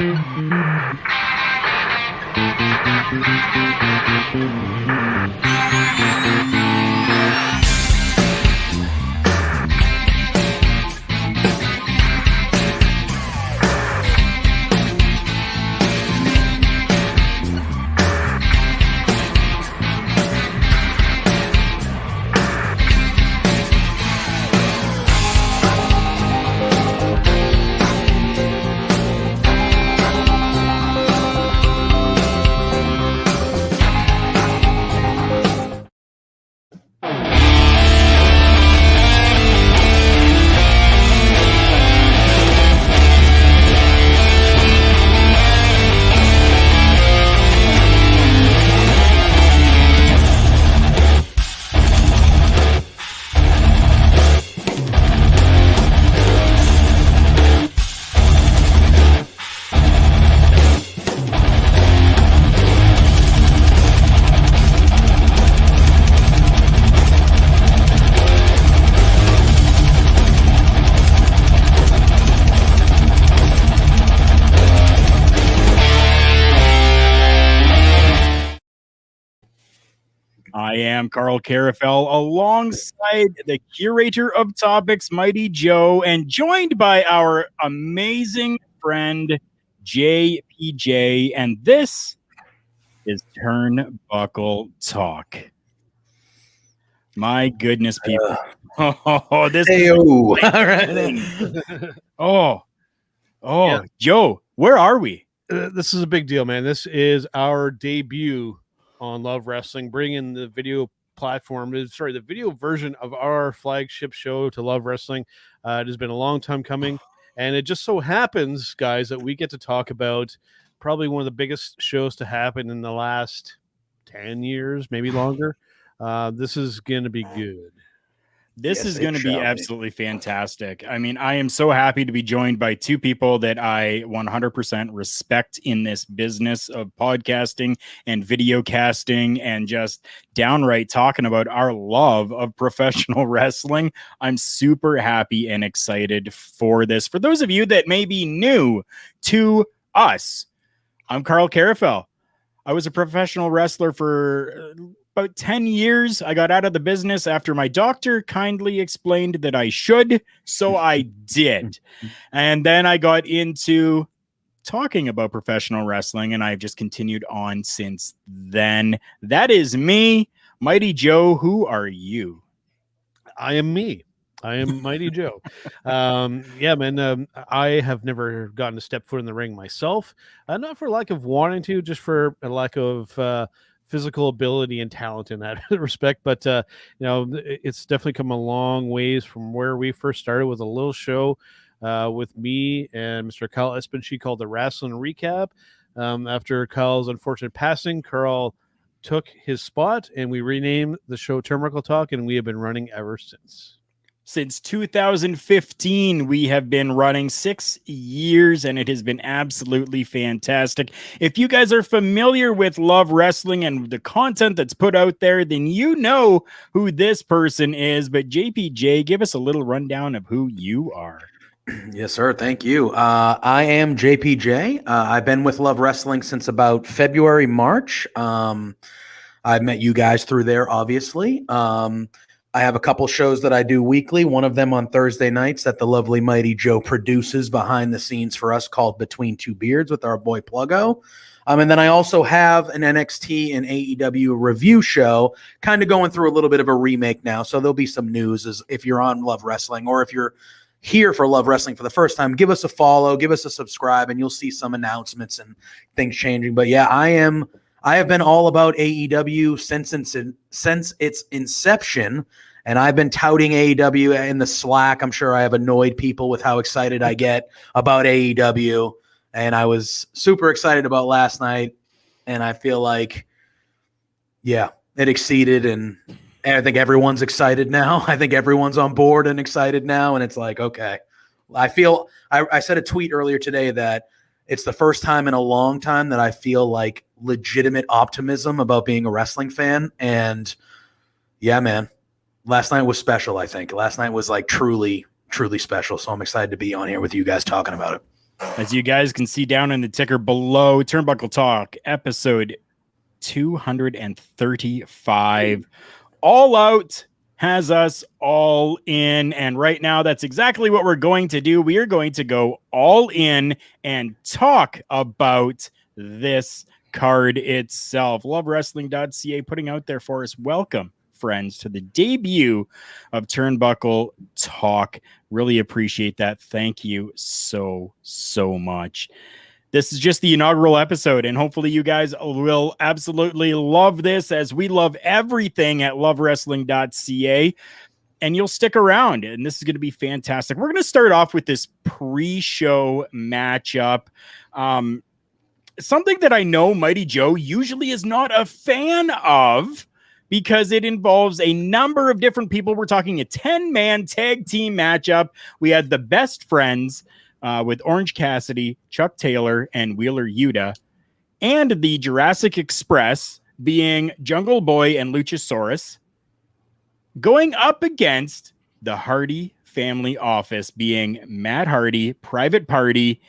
I am Karl Karufel, alongside the curator of topics, Mighty Joe, and joined by our amazing friend, JPJ, and this is Turnbuckle Talk. My goodness, people. This is all right. Yeah. Joe, where are we? This is a big deal, man. This is our debut on Love Wrestling, bringing the video platform, the video version of our flagship show to Love Wrestling. It has been a long time coming, and it just so happens, guys, that we get to talk about probably one of the biggest shows to happen in the last 10 years, maybe longer. This is going to be good. This is going to be absolutely fantastic. I mean, I am so happy to be joined by two people that I 100% respect in this business of podcasting and video casting and just downright talking about our love of professional wrestling. I'm super happy and excited for this. For those of you that may be new to us, I'm Karl Karufel. I was a professional wrestler for about 10 years. I got out of the business after my doctor kindly explained that I should, so I did. And then I got into talking about professional wrestling, and I've just continued on since then. That is me. Mighty Joe, who are you? I am me. I am Mighty Joe. Yeah, man. I have never gotten to step foot in the ring myself. Not for lack of wanting to, just for a lack of physical ability and talent in that respect. But, it's definitely come a long ways from where we first started with a little show with me and Mr. Karl Espenshee called the Wrestling Recap. After Karl's unfortunate passing, Karl took his spot and we renamed the show Turnbuckle Talk, and we have been running ever since. Since 2015, we have been running 6 years, and it has been absolutely fantastic. If you guys are familiar with Love Wrestling and the content that's put out there, then you know who this person is. But JPJ, give us a little rundown of who you are. Yes, sir. Thank you. I am JPJ. I've been with Love Wrestling since about February, March. I met you guys through there, obviously. I have a couple shows that I do weekly, one of them on Thursday nights that the lovely Mighty Joe produces behind the scenes for us, called Between Two Beards with our boy Pluggo. And then I also have an NXT and AEW review show, kind of going through a little bit of a remake now. So there'll be some news as if you're on Love Wrestling, or if you're here for Love Wrestling for the first time, give us a follow, give us a subscribe, and you'll see some announcements and things changing. But yeah, I have been all about AEW since its inception, and I've been touting AEW in the Slack. I'm sure I have annoyed people with how excited I get about AEW, and I was super excited about last night, and I feel like, yeah, it exceeded, and I think everyone's excited now. I think everyone's on board and excited now, and it's like, okay. I said a tweet earlier today that it's the first time in a long time that I feel like legitimate optimism about being a wrestling fan. And yeah, man, last night was special. I think last night was like truly, truly special. So I'm excited to be on here with you guys talking about it. As you guys can see down in the ticker below, Turnbuckle Talk, episode 235. All Out has us all in. And right now, that's exactly what we're going to do. We are going to go all in and talk about this card itself. LoveWrestling.ca putting out there for us. Welcome, friends, to the debut of Turnbuckle Talk. Really appreciate that. Thank you so much. This is just the inaugural episode, and hopefully you guys will absolutely love this, as we love everything at lovewrestling.ca, and you'll stick around, and this is going to be fantastic. We're going to start off with this pre-show matchup. Something that I know Mighty Joe usually is not a fan of, because it involves a number of different people. We're talking a 10-man tag team matchup. We had the Best Friends with Orange Cassidy, Chuck Taylor, and Wheeler Yuta, and the Jurassic Express being Jungle Boy and Luchasaurus, going up against the Hardy Family Office being Matt Hardy, Private Party,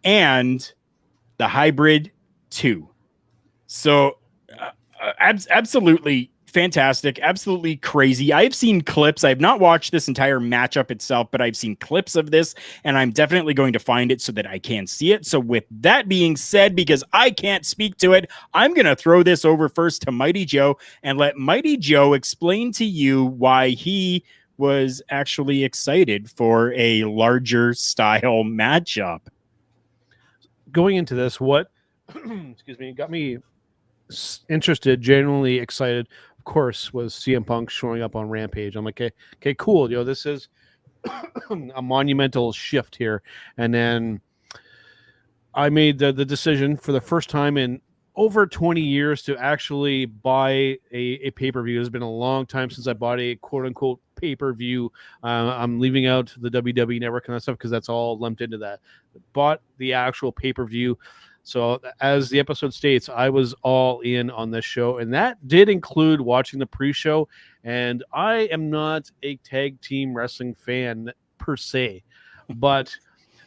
and the Hybrid 2. So absolutely fantastic, absolutely crazy. I've seen clips. I've not watched this entire matchup itself, but I've seen clips of this, and I'm definitely going to find it so that I can see it. So with that being said, because I can't speak to it, I'm going to throw this over first to Mighty Joe and let Mighty Joe explain to you why he was actually excited for a larger style matchup. Going into this, what excuse me, got me interested, genuinely excited, of course, was CM Punk showing up on Rampage. I'm like, okay, cool. This is a monumental shift here. And then I made the decision for the first time in over 20 years to actually buy a pay-per-view. It's been a long time since I bought a quote-unquote pay-per-view. I'm leaving out the WWE Network and that stuff because that's all lumped into that. Bought the actual pay-per-view. So as the episode states, I was all in on this show, and that did include watching the pre-show. And I am not a tag team wrestling fan per se, but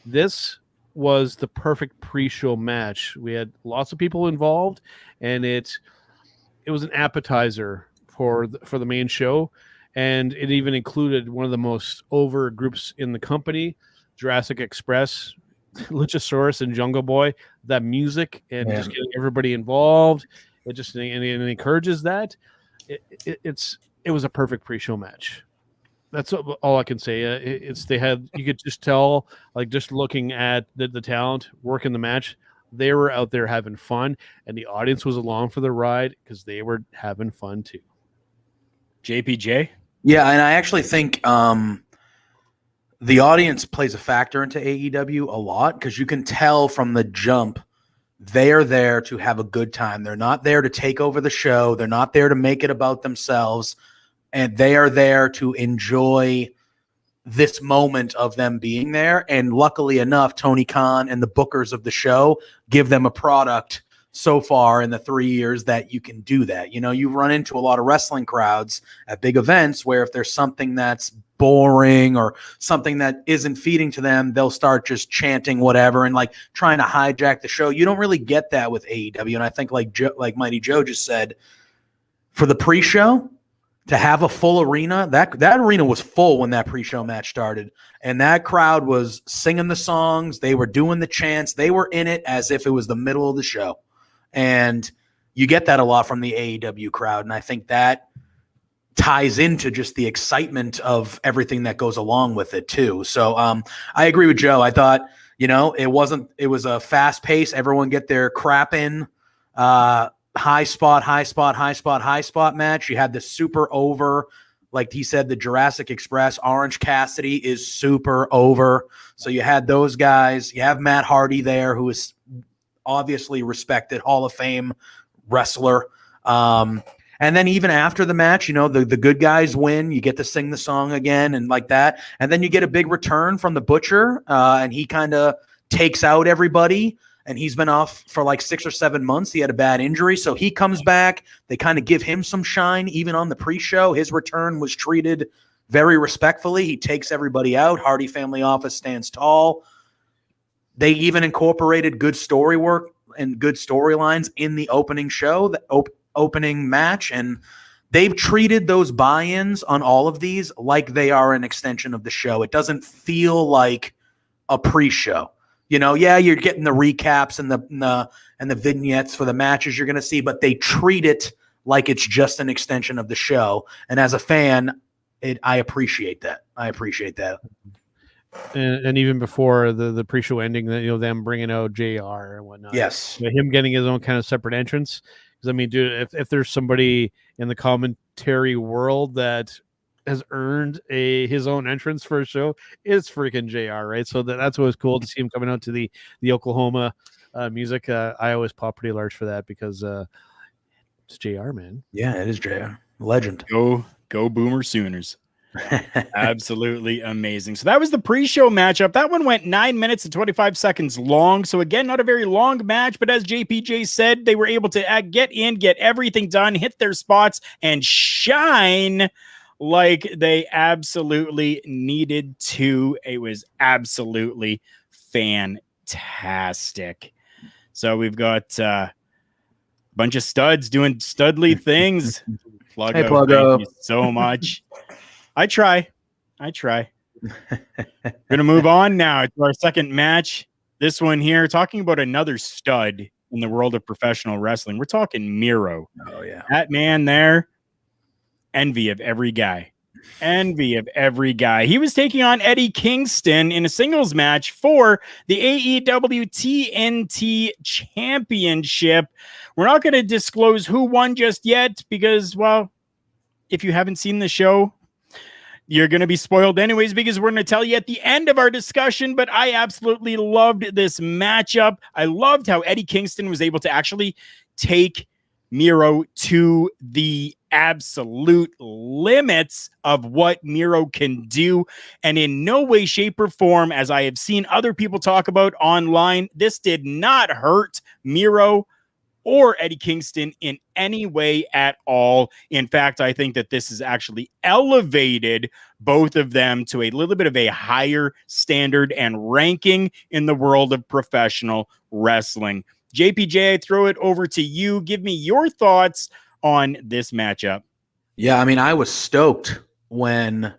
this was the perfect pre-show match. We had lots of people involved, and it was an appetizer for the main show, and it even included one of the most over groups in the company, Jurassic Express, Luchasaurus, and Jungle Boy. That music and just getting everybody involved, it just and it encourages that. It was a perfect pre-show match. That's all I can say. You could just tell, like, just looking at the talent working the match, they were out there having fun, and the audience was along for the ride because they were having fun too. JPJ? Yeah, and I actually think the audience plays a factor into AEW a lot, because you can tell from the jump they are there to have a good time. They're not there to take over the show. They're not there to make it about themselves. And they are there to enjoy this moment of them being there. And luckily enough, Tony Khan and the bookers of the show give them a product so far in the 3 years that you can do that. You run into a lot of wrestling crowds at big events where if there's something that's boring or something that isn't feeding to them, they'll start just chanting whatever and like trying to hijack the show. You don't really get that with AEW. And I think like Mighty Joe just said, for the pre-show, to have a full arena, that arena was full when that pre-show match started. And that crowd was singing the songs. They were doing the chants. They were in it as if it was the middle of the show. And you get that a lot from the AEW crowd. And I think that ties into just the excitement of everything that goes along with it too. So I agree with Joe. I thought, it was a fast pace. Everyone get their crap in, high spot match. You had the super over, like he said, the Jurassic Express. Orange Cassidy is super over. So you had those guys. You have Matt Hardy there, who is obviously respected Hall of Fame wrestler. And then even after the match, the good guys win. You get to sing the song again and like that. And then you get a big return from the Butcher, and he kind of takes out everybody. And he's been off for like 6 or 7 months. He had a bad injury. So he comes back. They kind of give him some shine. Even on the pre-show, his return was treated very respectfully. He takes everybody out. Hardy Family Office stands tall. They even incorporated good story work and good storylines in the opening show, the opening match, and they've treated those buy-ins on all of these like they are an extension of the show. It doesn't feel like a pre-show. Yeah, you're getting the recaps and the vignettes for the matches you're going to see, but they treat it like it's just an extension of the show. And as a fan, I appreciate that. And even before the pre-show ending, that them bringing out JR and whatnot. Yes, him getting his own kind of separate entrance. Because I mean, dude, if there's somebody in the commentary world that has earned his own entrance for a show, it's freaking JR, right? So that's what was cool to see him coming out to the Oklahoma music. I always pop pretty large for that because it's JR, man. Yeah, it is JR, legend. Go Boomer Sooners. Absolutely amazing. So that was the pre-show matchup. That one went 9 minutes and 25 seconds long. So again, not a very long match, but as JPJ said, they were able to get in, get everything done, hit their spots, and shine like they absolutely needed to. It was absolutely fantastic. So we've got a bunch of studs doing studly things. Hey, Pluggo. Thank you so much. I try. We're going to move on now to our second match. This one here, talking about another stud in the world of professional wrestling. We're talking Miro. Oh, yeah. That man there, envy of every guy. He was taking on Eddie Kingston in a singles match for the AEW TNT Championship. We're not going to disclose who won just yet because, well, if you haven't seen the show, you're going to be spoiled anyways because we're going to tell you at the end of our discussion, but I absolutely loved this matchup. I loved how Eddie Kingston was able to actually take Miro to the absolute limits of what Miro can do. And in no way, shape, or form, as I have seen other people talk about online, this did not hurt Miro or Eddie Kingston in any way at all. In fact, I think that this has actually elevated both of them to a little bit of a higher standard and ranking in the world of professional wrestling. JPJ, I throw it over to you. Give me your thoughts on this matchup. Yeah, I mean, I was stoked when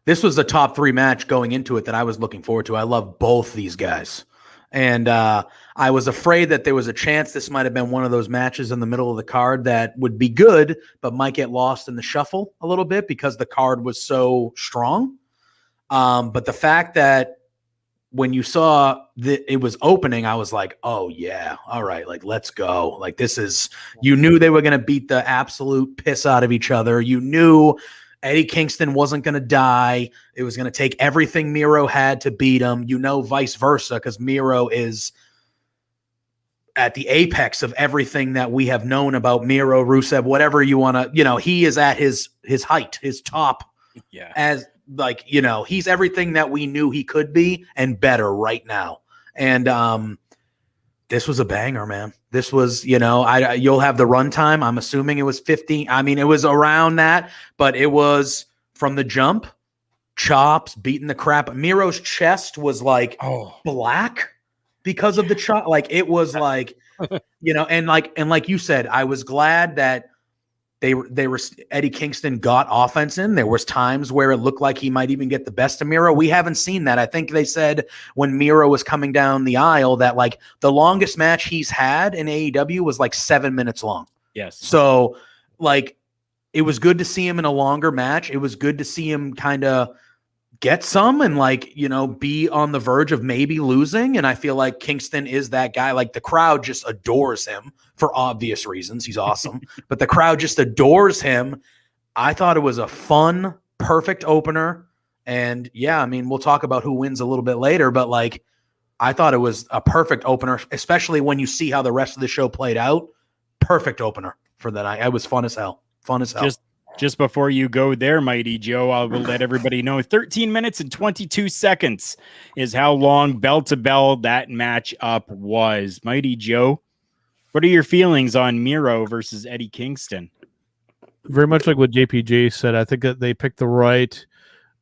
this was the top 3 match going into it that I was looking forward to. I love both these guys. And I was afraid that there was a chance this might have been one of those matches in the middle of the card that would be good, but might get lost in the shuffle a little bit because the card was so strong. But the fact that when you saw that it was opening, I was like, oh, yeah, all right, like, let's go. Like, this is – you knew they were going to beat the absolute piss out of each other. You knew – Eddie Kingston wasn't going to die. It was going to take everything Miro had to beat him. Vice versa, because Miro is at the apex of everything that we have known about Miro, Rusev, whatever you want to, he is at his height, his top. Yeah. As like, he's everything that we knew he could be and better right now. And this was a banger, man. This was, you'll have the runtime. I'm assuming it was 15. I mean, it was around that, but it was from the jump, chops, beating the crap. Miro's chest was like black because of the chop. Like it was like, and like you said, I was glad that they were Eddie Kingston got offense in. There was times where it looked like he might even get the best of Miro. We haven't seen that. I think they said when Miro was coming down the aisle that like the longest match he's had in AEW was like 7 minutes long. Yes. So like it was good to see him in a longer match. It was good to see him kind of get some and like, be on the verge of maybe losing. And I feel like Kingston is that guy. Like the crowd just adores him for obvious reasons. He's awesome, but the crowd just adores him. I thought it was a fun, perfect opener. And yeah, I mean, we'll talk about who wins a little bit later, but like, I thought it was a perfect opener, especially when you see how the rest of the show played out. Perfect opener for that night. It was fun as hell. Just before you go there, Mighty Joe, I will let everybody know 13 minutes and 22 seconds is how long bell to bell that matchup was. Mighty Joe, what are your feelings on Miro versus Eddie Kingston? Very much like what JPJ said. I think that they picked the right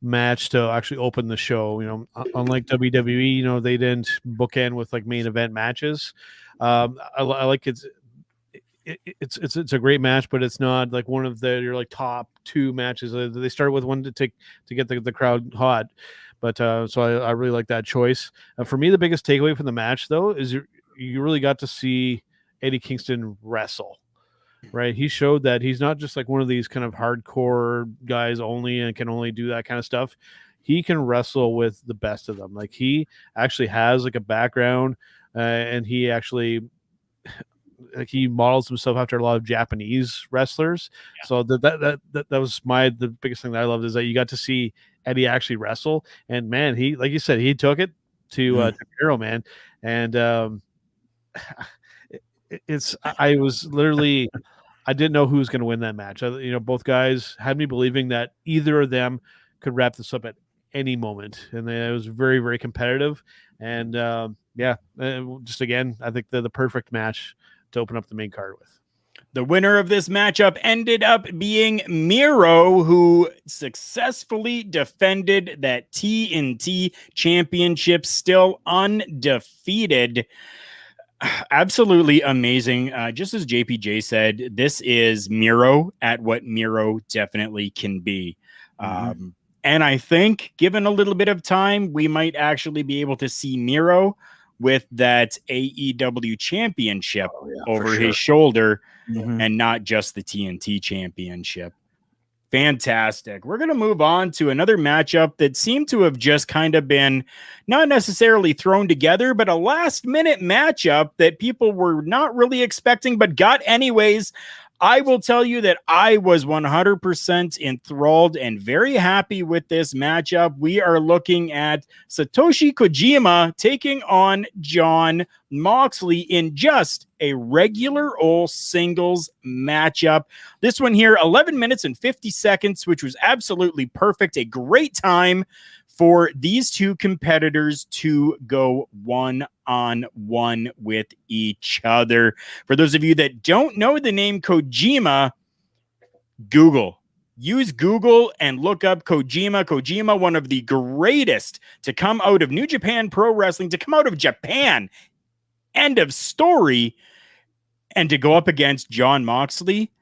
match to actually open the show. Unlike WWE, they didn't bookend with like main event matches. I like it's a great match, but it's not like one of your like top two matches. They started with one to get the crowd hot, but so I really like that choice. For me, the biggest takeaway from the match though is you really got to see Eddie Kingston wrestle. Right, he showed that he's not just like one of these kind of hardcore guys only and can only do that kind of stuff. He can wrestle with the best of them. Like he actually has like a background, and he actually like he models himself after a lot of Japanese wrestlers. Yeah. So that was the biggest thing that I loved is that you got to see Eddie actually wrestle, and man, he, like you said, he took it to Miro, man, and I was literally. I didn't know who was going to win that match. Both guys had me believing that either of them could wrap this up at any moment, and it was very, very competitive. And just again, I think they're the perfect match to open up the main card with. The winner of this matchup ended up being Miro, who successfully defended that TNT championship, still undefeated. Absolutely amazing. Just as JPJ said, this is Miro at what Miro definitely can be. And I think given a little bit of time, we might actually be able to see Miro with that AEW championship over his shoulder and not just the TNT championship. Fantastic. We're going to move on to another matchup that seemed to have just kind of been not necessarily thrown together, but a last minute matchup that people were not really expecting, but got anyways. I will tell you that I was 100% enthralled and very happy with this matchup. We are looking at Satoshi Kojima taking on Jon Moxley in just a regular old singles matchup. This one here, 11 minutes and 50 seconds, which was absolutely perfect. A great time for these two competitors to go one-on-one with each other. For those of you that don't know the name Kojima, use Google and look up Kojima. Kojima, one of the greatest to come out of New Japan Pro Wrestling, to come out of Japan. End of story. And to go up against Jon Moxley,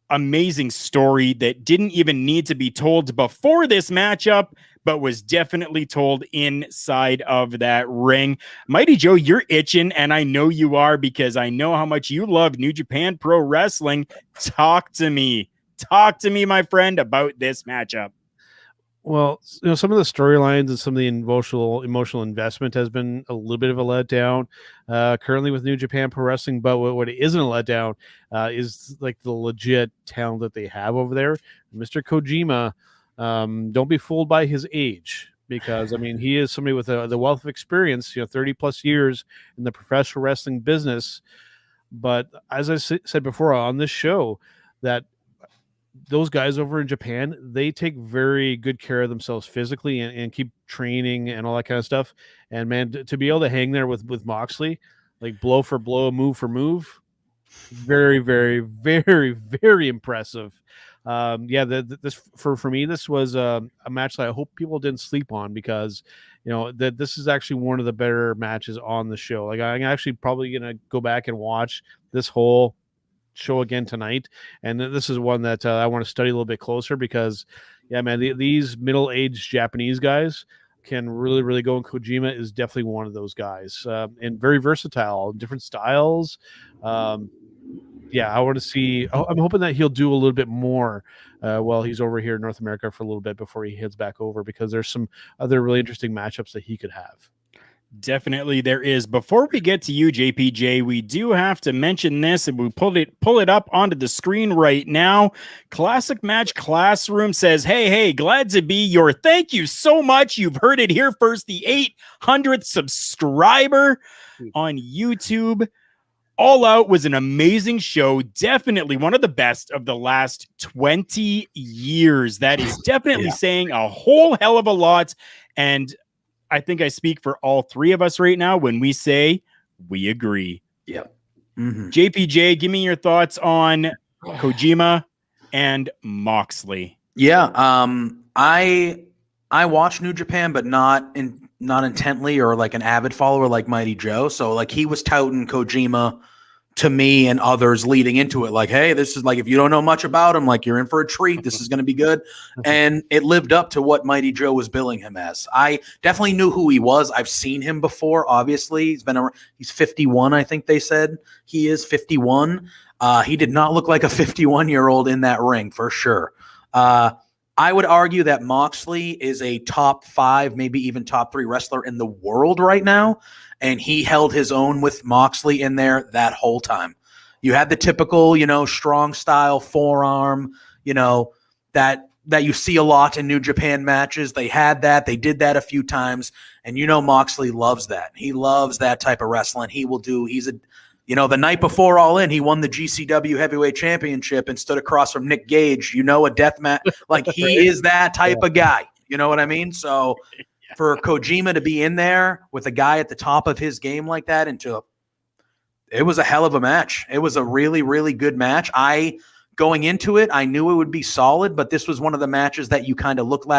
amazing story that didn't even need to be told before this matchup, but was definitely told inside of that ring. Mighty Joe, you're itching, and I know you are because I know how much you love New Japan Pro Wrestling. Talk to me, my friend, about this matchup. Well, some of the storylines and some of the emotional investment has been a little bit of a letdown currently with New Japan Pro Wrestling. But what it isn't a letdown is like the legit talent that they have over there. Mr. Kojima, don't be fooled by his age, because I mean, he is somebody with the wealth of experience, 30 plus years in the professional wrestling business. But as I said before on this show, that those guys over in Japan, they take very good care of themselves physically and keep training and all that kind of stuff. And man, to be able to hang there with Moxley, like blow for blow, move for move, very, very, very, very impressive. This for me, this was a match that I hope people didn't sleep on, because that this is actually one of the better matches on the show. Like, I'm actually probably gonna go back and watch this whole show again tonight, and this is one that I want to study a little bit closer, because these middle-aged Japanese guys can really, really go, and Kojima is definitely one of those guys, and very versatile, different styles. I want to see. I'm hoping that he'll do a little bit more while he's over here in North America for a little bit before he heads back over, because there's some other really interesting matchups that he could have. Definitely there is. Before we get to you, JPJ, we do have to mention this, and we pull it up onto the screen right now. Classic Match Classroom says, hey, glad to be your, thank you so much. You've heard it here first, the 800th subscriber on YouTube. All Out was an amazing show. Definitely one of the best of the last 20 years. That is definitely saying a whole hell of a lot. And I think I speak for all three of us right now when we say we agree. Yep. JPJ, give me your thoughts on Kojima and Moxley. Yeah. I I watch New Japan, but not intently or like an avid follower like Mighty Joe. So like he was touting Kojima to me and others leading into it, like, hey, this is like, if you don't know much about him, like you're in for a treat. This is going to be good. And it lived up to what Mighty Joe was billing him as. I definitely knew who he was. I've seen him before. Obviously, he's 51. I think they said he is 51. He did not look like a 51-year-old in that ring for sure. I would argue that Moxley is a top 5, maybe even top 3 wrestler in the world right now. And he held his own with Moxley in there that whole time. You had the typical, strong style forearm, that you see a lot in New Japan matches. They had that. They did that a few times. And Moxley loves that. He loves that type of wrestling. The night before All In, he won the GCW Heavyweight Championship and stood across from Nick Gage, a death match. Like, he is that type of guy. You know what I mean? So for Kojima to be in there with a guy at the top of his game like that, it was a hell of a match. It was a really, really good match. Going into it, I knew it would be solid, but this was one of the matches that you kind of looked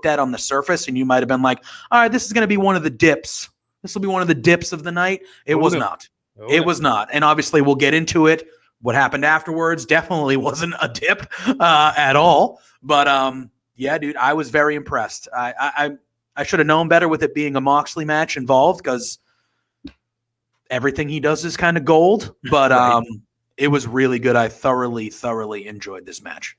at on the surface, and you might have been like, all right, this is going to be one of the dips. This will be one of the dips of the night. It was not. It was not. And obviously we'll get into it. What happened afterwards definitely wasn't a dip at all. But yeah, dude, I was very impressed. I should have known better with it being a Moxley match involved, because everything he does is kind of gold. But right. It was really good. I thoroughly enjoyed this match.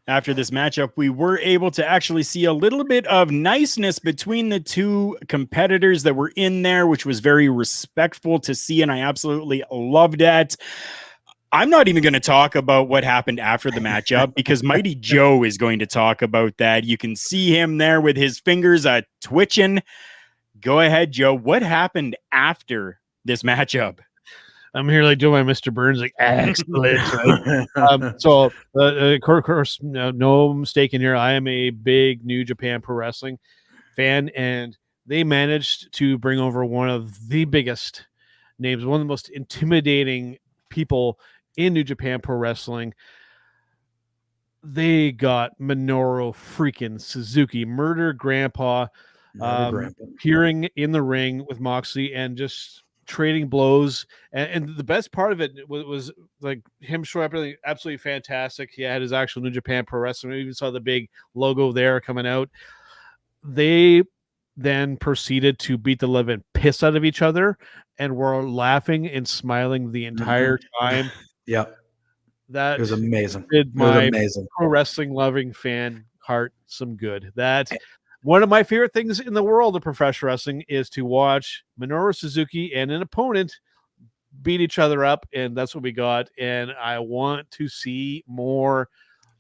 After this matchup, we were able to actually see a little bit of niceness between the two competitors that were in there, which was very respectful to see, and I absolutely loved it. I'm not even going to talk about what happened after the matchup, because Mighty Joe is going to talk about that. You can see him there with his fingers twitching. Go ahead, Joe. What happened after this matchup? I'm here like doing my Mr. Burns, like, excellent. Right? So, of course, no mistake in here. I am a big New Japan Pro Wrestling fan, and they managed to bring over one of the biggest names, one of the most intimidating people in New Japan Pro Wrestling. They got Minoru freaking Suzuki, Murder Grandpa, appearing in the ring with Moxley and just trading blows. And the best part of it was like him showing up absolutely fantastic. He had his actual New Japan Pro Wrestling. We even saw the big logo there coming out. They then proceeded to beat the living piss out of each other and were laughing and smiling the entire time. Yeah. That it was amazing. Did my pro wrestling loving fan heart some good. That one of my favorite things in the world of professional wrestling is to watch Minoru Suzuki and an opponent beat each other up, and that's what we got. And I want to see more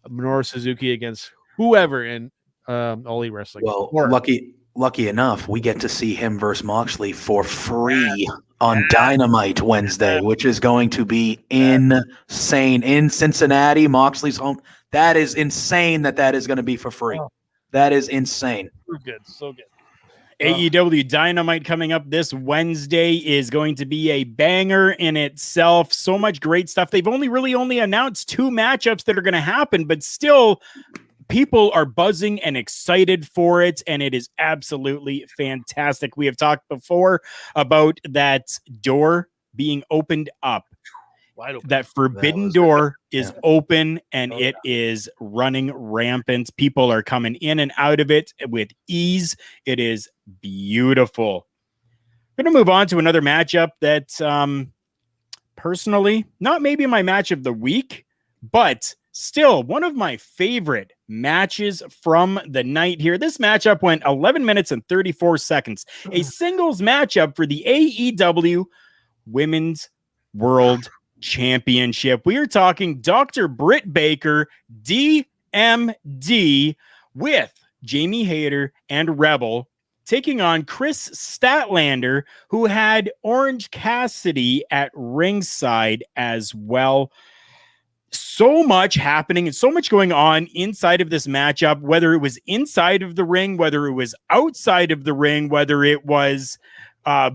Minoru Suzuki against whoever in All Elite Wrestling. Well, lucky enough, we get to see him versus Moxley for free on Dynamite Wednesday, which is going to be insane. In Cincinnati, Moxley's home. That is insane that is going to be for free. Oh. That is insane. So good. AEW Dynamite coming up this Wednesday is going to be a banger in itself. So much great stuff. They've only announced 2 matchups that are going to happen, but still people are buzzing and excited for it, and it is absolutely fantastic. We have talked before about that door being opened up. That forbidden door is open, and it is running rampant. People are coming in and out of it with ease. It is beautiful. I'm going to move on to another matchup that personally, not maybe my match of the week, but still one of my favorite matches from the night here. This matchup went 11 minutes and 34 seconds. A singles matchup for the AEW Women's World Championship. We are talking Dr. Britt Baker, DMD, with Jamie Hayter and Rebel taking on Chris Statlander, who had Orange Cassidy at ringside as well. So much happening and so much going on inside of this matchup, whether it was inside of the ring, whether it was outside of the ring, whether it was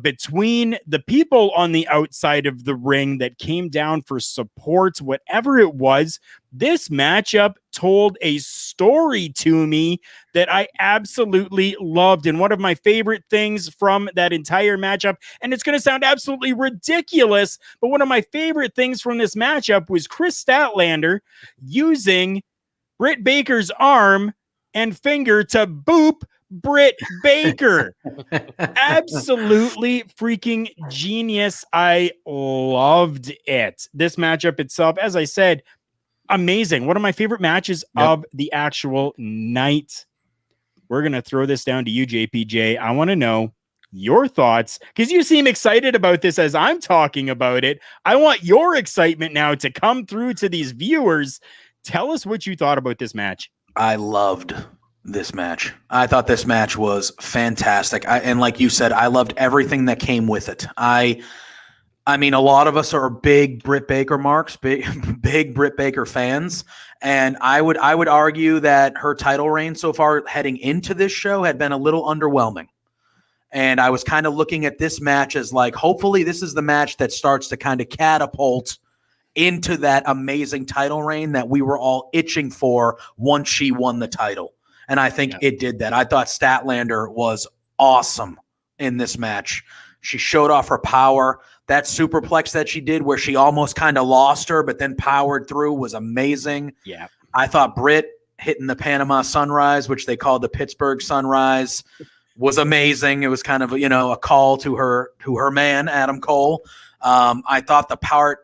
between the people on the outside of the ring that came down for support, whatever it was, this matchup told a story to me that I absolutely loved. And one of my favorite things from that entire matchup, and it's going to sound absolutely ridiculous, but one of my favorite things from this matchup was Chris Statlander using Britt Baker's arm and finger to boop Britt Baker. Absolutely freaking genius. I loved it. This matchup itself, as I said, amazing. One of my favorite matches of the actual night. We're going to throw this down to you, JPJ. I want to know your thoughts, because you seem excited about this as I'm talking about it. I want your excitement now to come through to these viewers. Tell us what you thought about this match. I loved this match. I thought this match was fantastic. And like you said, I loved everything that came with it. I mean, a lot of us are big Britt Baker marks, big Britt Baker fans. And I would argue that her title reign so far heading into this show had been a little underwhelming. And I was kind of looking at this match as like, hopefully this is the match that starts to kind of catapult into that amazing title reign that we were all itching for once she won the title. And I think it did that. I thought Statlander was awesome in this match. She showed off her power. That superplex that she did where she almost kind of lost her, but then powered through was amazing. Yeah. I thought Britt hitting the Panama Sunrise, which they called the Pittsburgh Sunrise, was amazing. It was kind of, a call to her man, Adam Cole. I thought the part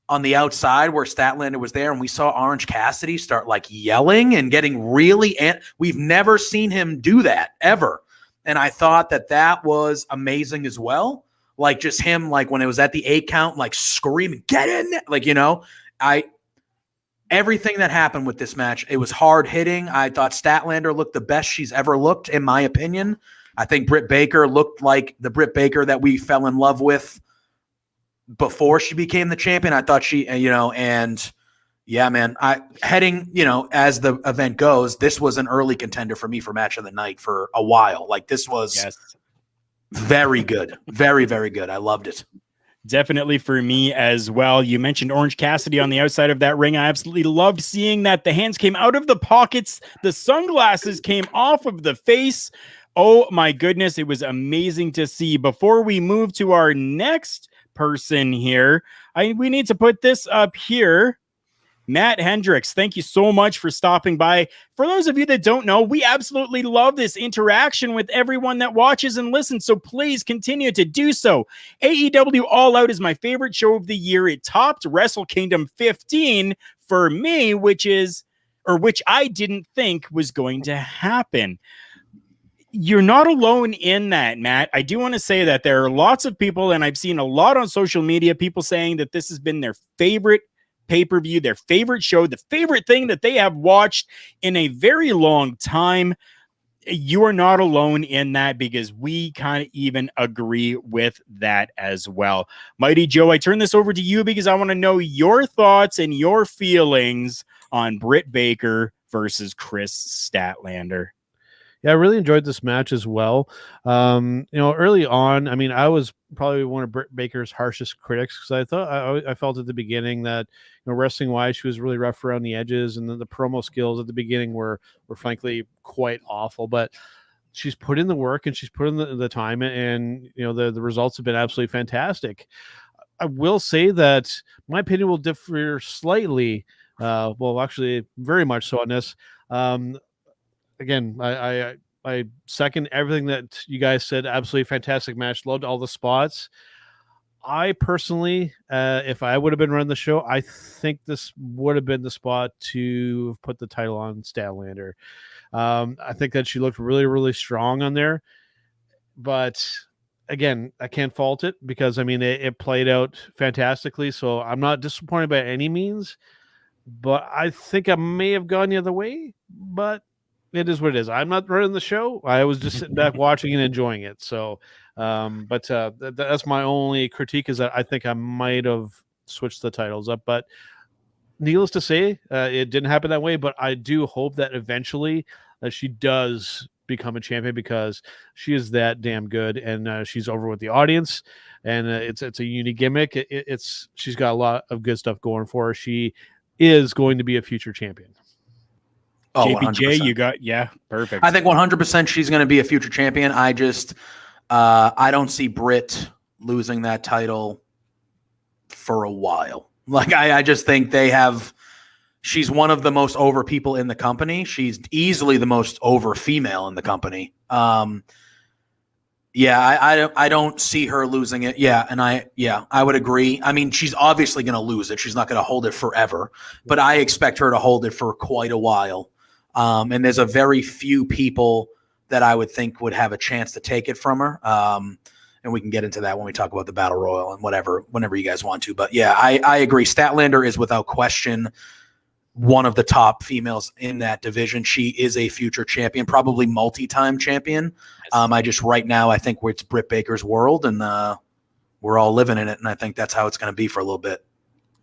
on the outside where Statlander was there and we saw Orange Cassidy start like yelling and getting really, we've never seen him do that ever. And I thought that was amazing as well. Like just him, like when it was at the 8 count, like screaming, get in there. Like, everything that happened with this match, it was hard hitting. I thought Statlander looked the best she's ever looked, in my opinion. I think Britt Baker looked like the Britt Baker that we fell in love with before she became the champion. I thought she, and yeah, man, as the event goes, this was an early contender for me for match of the night for a while. Like this was very good. Very, very good. I loved it. Definitely for me as well. You mentioned Orange Cassidy on the outside of that ring. I absolutely loved seeing that. The hands came out of the pockets. The sunglasses came off of the face. Oh my goodness. It was amazing to see. Before we move to our next person here, we need to put this up here. Matt Hendricks, thank you so much for stopping by. For those of you that don't know, we absolutely love this interaction with everyone that watches and listens, so please continue to do so. AEW All Out is my favorite show of the year. It topped Wrestle Kingdom 15 for me, which I didn't think was going to happen. You're not alone in that, Matt. I do want to say that there are lots of people, and I've seen a lot on social media, people saying that this has been their favorite pay-per-view, their favorite show, the favorite thing that they have watched in a very long time. You are not alone in that, because we kind of even agree with that as well. Mighty Joe, I turn this over to you because I want to know your thoughts and your feelings on Britt Baker versus Chris Statlander. Yeah, I really enjoyed this match as well. Early on, I mean, I was probably one of Britt Baker's harshest critics because I felt at the beginning that, wrestling wise, she was really rough around the edges, and then the promo skills at the beginning were frankly quite awful. But she's put in the work and she's put in the time, and the results have been absolutely fantastic. I will say that my opinion will differ slightly. Actually, very much so on this. Again, I second everything that you guys said. Absolutely fantastic match. Loved all the spots. I personally, if I would have been running the show, I think this would have been the spot to put the title on Statlander. I think that she looked really, really strong on there. But again, I can't fault it because, it played out fantastically. So I'm not disappointed by any means. But I think I may have gone the other way. But it is what it is. I'm not running the show. I was just sitting back watching and enjoying it. So, that's my only critique, is that I think I might have switched the titles up. But needless to say, it didn't happen that way. But I do hope that eventually she does become a champion because she is that damn good, and she's over with the audience, and it's a unique gimmick. She's got a lot of good stuff going for her. She is going to be a future champion. Oh, JPJ, 100%. you got perfect. I think 100% she's going to be a future champion. I just I don't see Britt losing that title for a while. Like I just think she's one of the most over people in the company. She's easily the most over female in the company. I don't see her losing it. I would agree. I mean, she's obviously going to lose it. She's not going to hold it forever, but I expect her to hold it for quite a while. And there's a very few people that I would think would have a chance to take it from her. And we can get into that when we talk about the Battle Royal and whenever you guys want to. But yeah, I agree. Statlander is without question one of the top females in that division. She is a future champion, probably multi-time champion. Right now, I think it's Britt Baker's world, and we're all living in it. And I think that's how it's going to be for a little bit.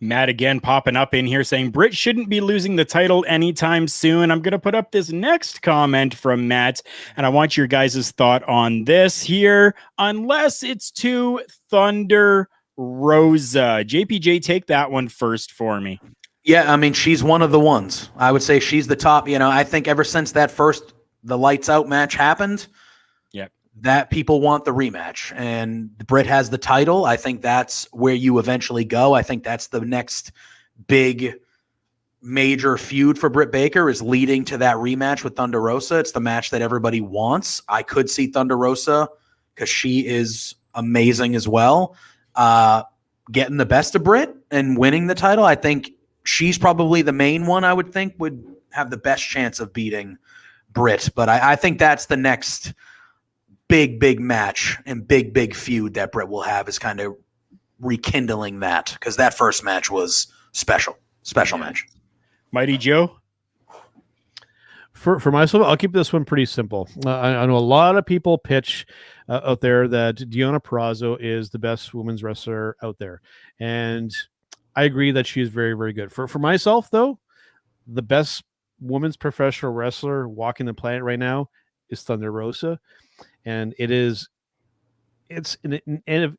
Matt again popping up in here saying Britt shouldn't be losing the title anytime soon. I'm going to put up this next comment from Matt, and I want your guys' thought on this here. Unless it's to Thunder Rosa. JPJ, take that one first for me. Yeah, I mean, she's one of the ones. I would say she's the top. I think ever since the Lights Out match happened, that people want the rematch, and Britt has the title. I think that's where you eventually go. I think that's the next big major feud for Britt Baker, is leading to that rematch with Thunder Rosa. It's the match that everybody wants. I could see Thunder Rosa, because she is amazing as well, getting the best of Britt and winning the title. I think she's probably the main one I would think would have the best chance of beating Britt. But I think that's the next big match and big feud that Britt will have, is kind of rekindling that, because that first match was special match. Mighty Joe? For myself, I'll keep this one pretty simple. I know a lot of people pitch out there that Deonna Purrazzo is the best women's wrestler out there, and I agree that she is very, very good. For myself, though, the best women's professional wrestler walking the planet right now is Thunder Rosa. And it's an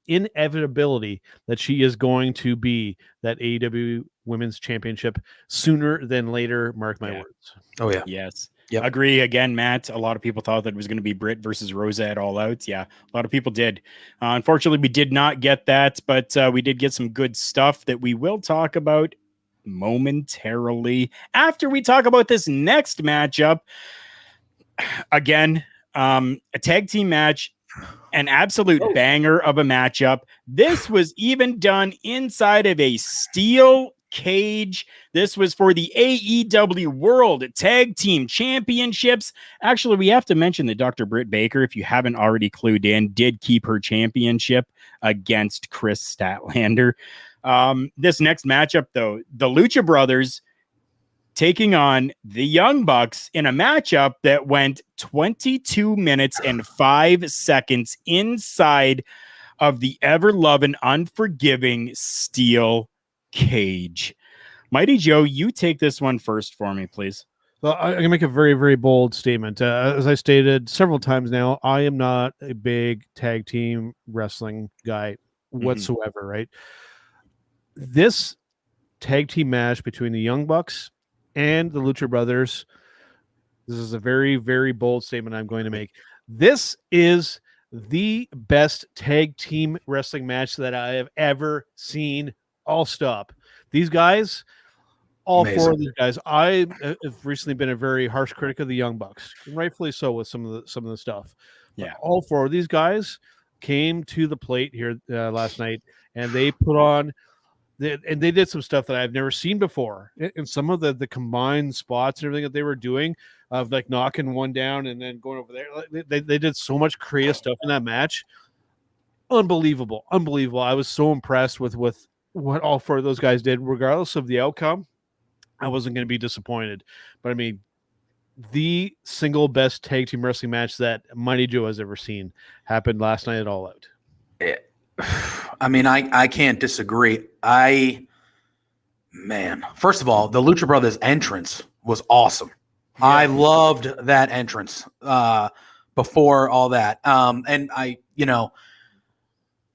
inevitability that she is going to be that AEW Women's Championship sooner than later. Mark my words. Oh, yeah. Yes. Yep. Agree again, Matt. A lot of people thought that it was going to be Britt versus Rosa at All Out. Yeah, a lot of people did. Unfortunately, we did not get that, but we did get some good stuff that we will talk about momentarily after we talk about this next matchup. Again, a tag team match, an absolute banger of a matchup. This was even done inside of a steel cage. This was for the AEW World Tag Team Championships. Actually, we have to mention that Dr. Britt Baker, if you haven't already clued in, did keep her championship against Chris Statlander. This next matchup, though, the Lucha Brothers taking on the Young Bucks in a matchup that went 22 minutes and 5 seconds inside of the ever-loving, unforgiving steel cage. Mighty Joe, you take this one first for me, please. Well, I'm going to make a very, very bold statement. As I stated several times now, I am not a big tag team wrestling guy whatsoever, right? This tag team match between the Young Bucks and the Lucha Brothers, this is a very, very bold statement I'm going to make. This is the best tag team wrestling match that I have ever seen. I'll stop. These guys, all Amazing. four of these guys, I have recently been a very harsh critic of the Young Bucks, rightfully so with some of the stuff. Yeah, but all four of these guys came to the plate here last night, and they put on. And they did some stuff that I've never seen before. And some of the combined spots and everything that they were doing, of like knocking one down and then going over there. They did so much creative stuff in that match. Unbelievable. I was so impressed with what all four of those guys did, regardless of the outcome. I wasn't going to be disappointed. But I mean, the single best tag team wrestling match that Mighty Joe has ever seen happened last night at All Out. I mean, I can't disagree. First of all, the Lucha Brothers entrance was awesome. I loved that entrance before all that. And I,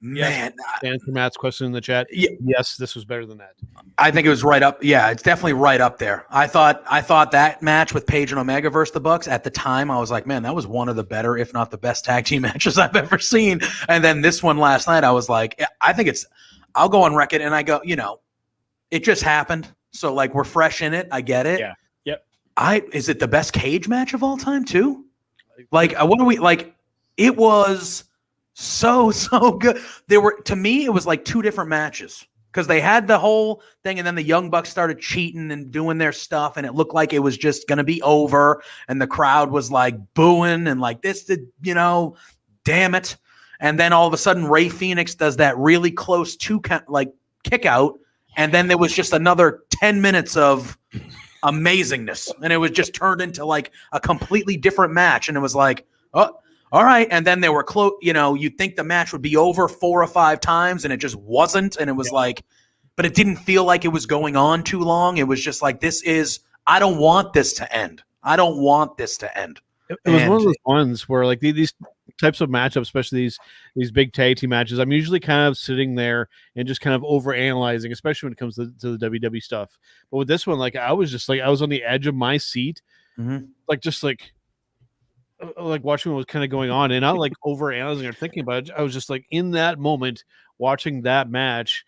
man. To answer Matt's question in the chat, yes, this was better than that. I think it was right up. Yeah, it's definitely right up there. I thought that match with Paige and Omega versus the Bucks at the time, I was like, man, that was one of the better, if not the best tag team matches I've ever seen. And then this one last night, I was like, I think I'll go on record and I go, it just happened. So like we're fresh in it. I get it. Yeah. Yep. Is it the best cage match of all time too? Like what do we like? It was so good. To me, it was like two different matches. Because they had the whole thing, and then the Young Bucks started cheating and doing their stuff, and it looked like it was just going to be over, and the crowd was like booing and like this, damn it. And then all of a sudden, Rey Fenix does that really close kick out, and then there was just another 10 minutes of amazingness, and it was just turned into like a completely different match, and it was like, oh, all right. And then they were close, you'd think the match would be over 4 or 5 times and it just wasn't. And it was like, but it didn't feel like it was going on too long. It was just like, I don't want this to end. I don't want this to end. It was one of those ones where like these types of matchups, especially these big tag team matches, I'm usually kind of sitting there and just kind of over analyzing, especially when it comes to the WWE stuff. But with this one, like I was on the edge of my seat, like watching what was kind of going on and not like over analyzing or thinking about it. I was just like in that moment watching that match.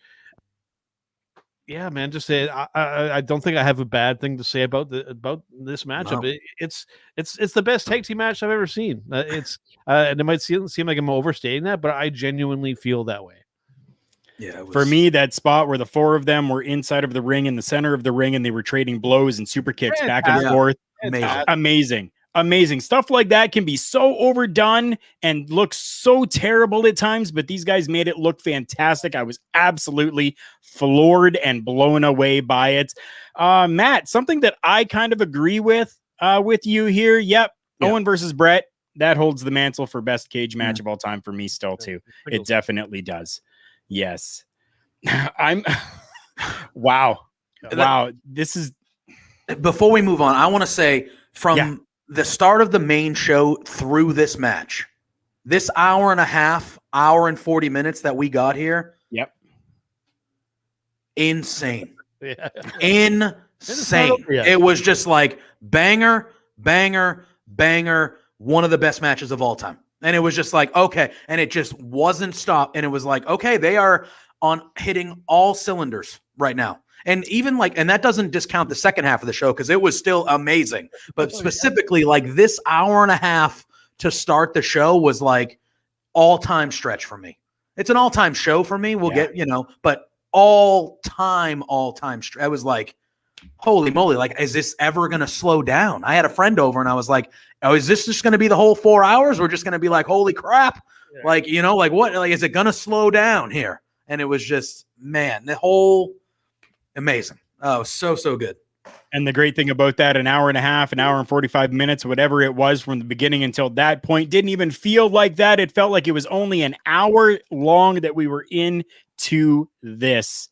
Yeah, man, just say I don't think I have a bad thing to say about this matchup. No. It's the best tag team match I've ever seen. And it might seem like I'm overstating that, but I genuinely feel that way. Yeah, for me, that spot where the 4 of them were inside of the ring in the center of the ring and they were trading blows and super kicks back and forth. Amazing. Stuff like that can be so overdone and look so terrible at times, but these guys made it look fantastic. I was absolutely floored and blown away by it. Matt, something that I kind of agree with you here. Yep. Owen versus Brett. That holds the mantle for best cage match of all time for me still too. It definitely does. Yes. Wow. This is, before we move on, I want to say from the start of the main show through this match, this hour and 40 minutes that we got here. Yep. Insane. Insane. It was just like banger, banger, banger. One of the best matches of all time. And it was just like, okay. And it just wasn't stopped. And it was like, okay, they are on hitting all cylinders right now. And even and that doesn't discount the second half of the show because it was still amazing. But specifically, like this hour and a half to start the show was like all-time stretch for me. It's an all-time show for me. We'll get, but all-time stretch. I was like, holy moly, like, is this ever going to slow down? I had a friend over and I was like, oh, is this just going to be the whole 4 hours? We're just going to be like, holy crap. Yeah. Like, like what? Like, is it going to slow down here? And it was just, man, the whole... amazing. Oh, so good. And the great thing about that, an hour and a half, an hour and 45 minutes, whatever it was from the beginning until that point, didn't even feel like that. It felt like it was only an hour long that we were into this.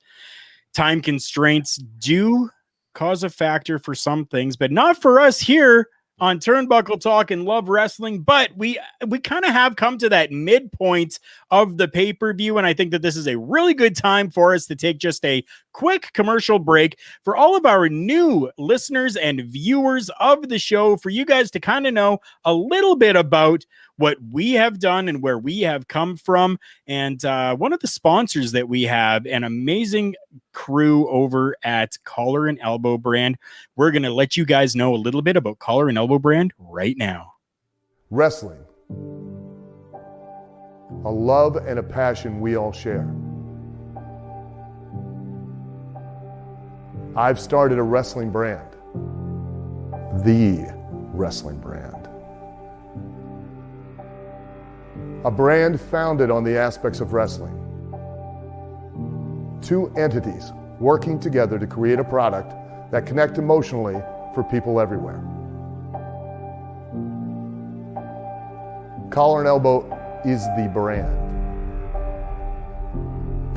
Time constraints do cause a factor for some things, but not for us here on Turnbuckle Talk and Love Wrestling. But we kind of have come to that midpoint of the pay-per-view, and I think that this is a really good time for us to take just a quick commercial break for all of our new listeners and viewers of the show, for you guys to kind of know a little bit about what we have done and where we have come from. And one of the sponsors that we have, an amazing crew over at Collar and Elbow Brand. We're going to let you guys know a little bit about Collar and Elbow Brand right now. Wrestling, a love and a passion we all share. I've started a wrestling brand, the wrestling brand. A brand founded on the aspects of wrestling. 2 entities working together to create a product that connect emotionally for people everywhere. Collar and Elbow is the brand.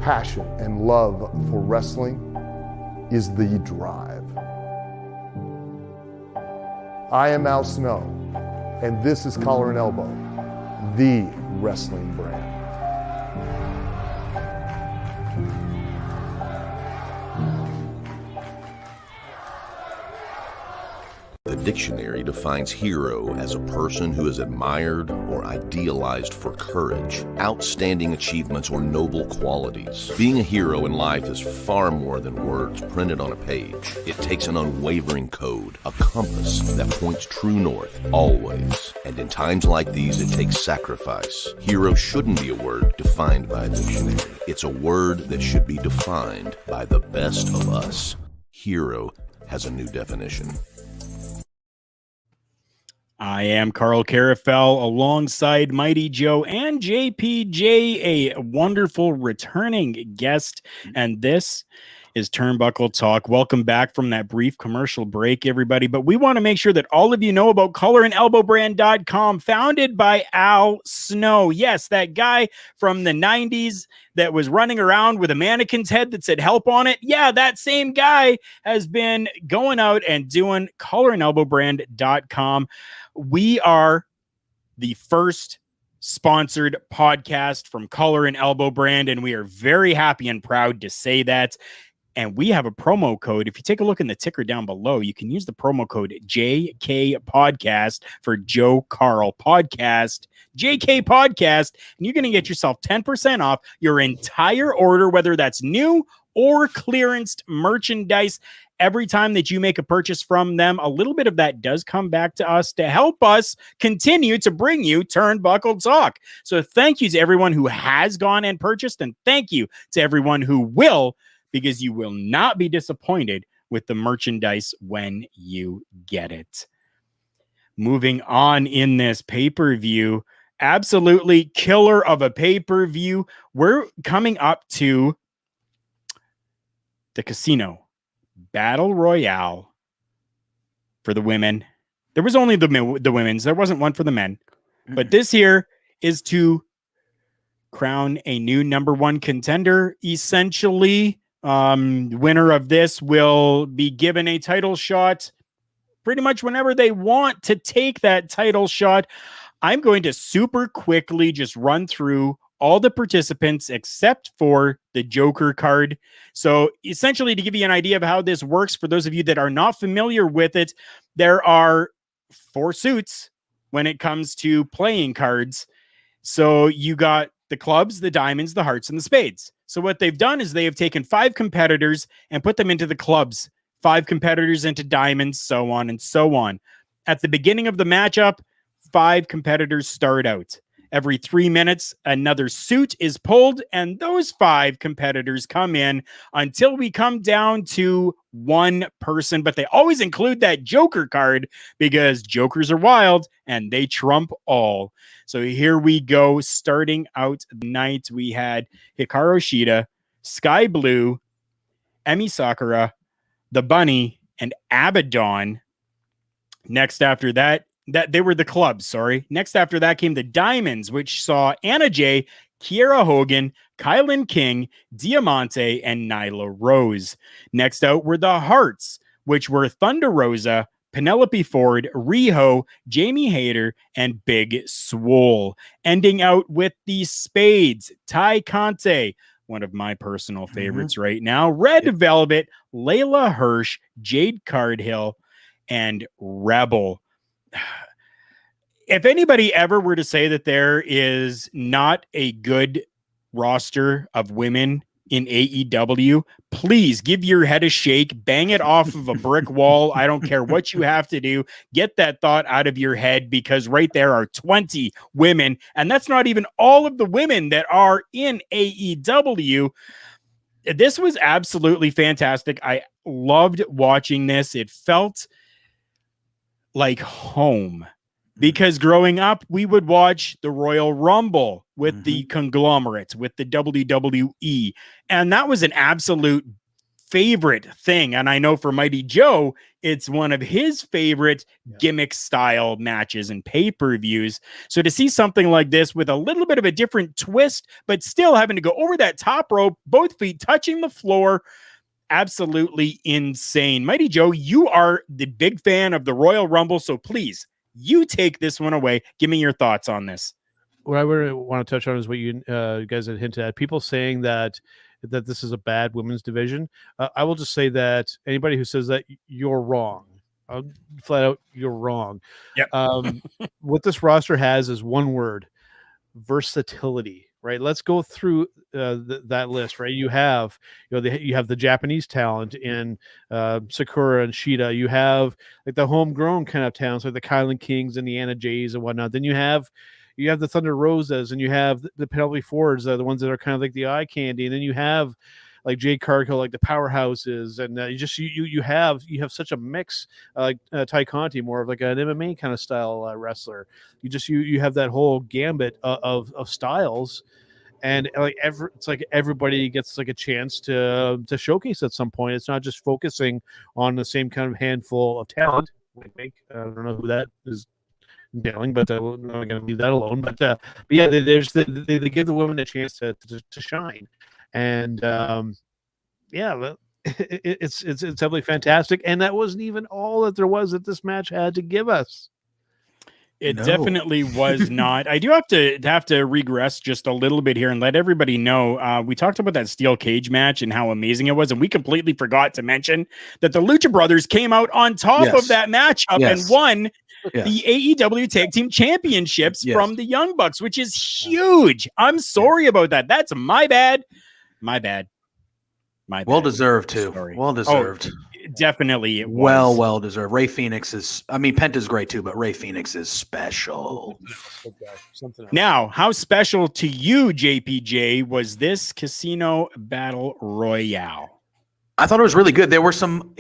Passion and love for wrestling is the drive. I am Al Snow, and this is Collar and Elbow, the wrestling brand. The dictionary defines hero as a person who is admired or idealized for courage, outstanding achievements, or noble qualities. Being a hero in life is far more than words printed on a page. It takes an unwavering code, a compass that points true north, always. And in times like these, it takes sacrifice. Hero shouldn't be a word defined by a dictionary. It's a word that should be defined by the best of us. Hero has a new definition. I am Karl Karufel alongside Mighty Joe and JPJ, a wonderful returning guest. And this is Turnbuckle Talk. Welcome back from that brief commercial break, everybody. But we want to make sure that all of you know about collarandelbowbrand.com, founded by Al Snow. Yes, that guy from the 90s that was running around with a mannequin's head that said help on it. Yeah, that same guy has been going out and doing collarandelbowbrand.com. We are the first sponsored podcast from Collar and Elbow Brand, and we are very happy and proud to say that. And we have a promo code. If you take a look in the ticker down below, you can use the promo code JK Podcast for Joe Karl Podcast, JK Podcast, and you're going to get yourself 10% off your entire order, whether that's new or clearanced merchandise. Every time that you make a purchase from them, a little bit of that does come back to us to help us continue to bring you Turnbuckle Talk. So thank you to everyone who has gone and purchased, and thank you to everyone who will, because you will not be disappointed with the merchandise when you get it. Moving on in this pay-per-view, absolutely killer of a pay-per-view. We're coming up to the Casino Battle Royale for the women. There was only the women's. There wasn't one for the men. But this here is to crown a new number one contender. Essentially, winner of this will be given a title shot pretty much whenever they want to take that title shot. I'm going to super quickly just run through all the participants except for the Joker card. So essentially, to give you an idea of how this works, for those of you that are not familiar with it, there are 4 suits when it comes to playing cards. So you got the clubs, the diamonds, the hearts, and the spades. So what they've done is they have taken 5 competitors and put them into the clubs, 5 competitors into diamonds, so on and so on. At the beginning of the matchup, 5 competitors start out. Every 3 minutes, another suit is pulled, and those 5 competitors come in until we come down to 1 person. But they always include that Joker card because Jokers are wild and they trump all. So here we go. Starting out the night, we had Hikaru Shida, Sky Blue, Emi Sakura, The Bunny, and Abaddon. Next after that, they were the clubs, sorry. Next after that came the Diamonds, which saw Anna Jay, Kiera Hogan, Kylan King, Diamante, and Nyla Rose. Next out were the Hearts, which were Thunder Rosa, Penelope Ford, Riho, Jamie Hayter, and Big Swole. Ending out with the Spades, Ty Conte, one of my personal favorites right now, Red Velvet, Layla Hirsch, Jade Cardhill, and Rebel. If anybody ever were to say that there is not a good roster of women in AEW, please give your head a shake, bang it off of a brick wall. I don't care what you have to do. Get that thought out of your head, because right there are 20 women, and that's not even all of the women that are in AEW. This was absolutely fantastic. I loved watching this. It felt like home, because growing up, we would watch the Royal Rumble with the conglomerates, with the WWE, and that was an absolute favorite thing. And I know for Mighty Joe, it's one of his favorite gimmick style matches and pay-per-views. So to see something like this with a little bit of a different twist, but still having to go over that top rope, both feet touching the floor, absolutely insane. Mighty Joe, you are the big fan of the Royal Rumble, so please, you take this one away. Give me your thoughts on this. What I really want to touch on is what you guys had hinted at. People saying that this is a bad women's division. I will just say that anybody who says that, you're wrong. Flat out, you're wrong. Yep. What this roster has is one word: versatility. Right. Let's go through that list. Right. You have the Japanese talent in Sakura and Shida. You have like the homegrown kind of talents like the Kylan Kings and the Anna Jays and whatnot. Then you have the Thunder Rosas, and you have the Penelope Fords, the ones that are kind of like the eye candy, and then you have like Jade Cargill, like the powerhouses, and you have such a mix, like Ty Conti, more of like an MMA kind of style wrestler. You have that whole gambit of styles, and like it's like everybody gets like a chance to showcase at some point. It's not just focusing on the same kind of handful of talent. I don't know who that is dealing, but we're not going to leave that alone. But yeah, they give the women a chance to shine, and yeah, it's absolutely fantastic. And that wasn't even all that there was that this match had to give us. It definitely was not. I do have to regress just a little bit here and let everybody know. We talked about that steel cage match and how amazing it was, and we completely forgot to mention that the Lucha Brothers came out on top of that matchup and won the AEW Tag Team Championships from the Young Bucks, which is huge. I'm sorry about that. That's my bad. My bad. Well deserved too. Sorry. Well deserved. Definitely it was. Well deserved. Ray Phoenix Penta's great too, but Ray Phoenix is special. Now, how special to you, JPJ, was this Casino Battle Royale? I thought it was really good. There were some,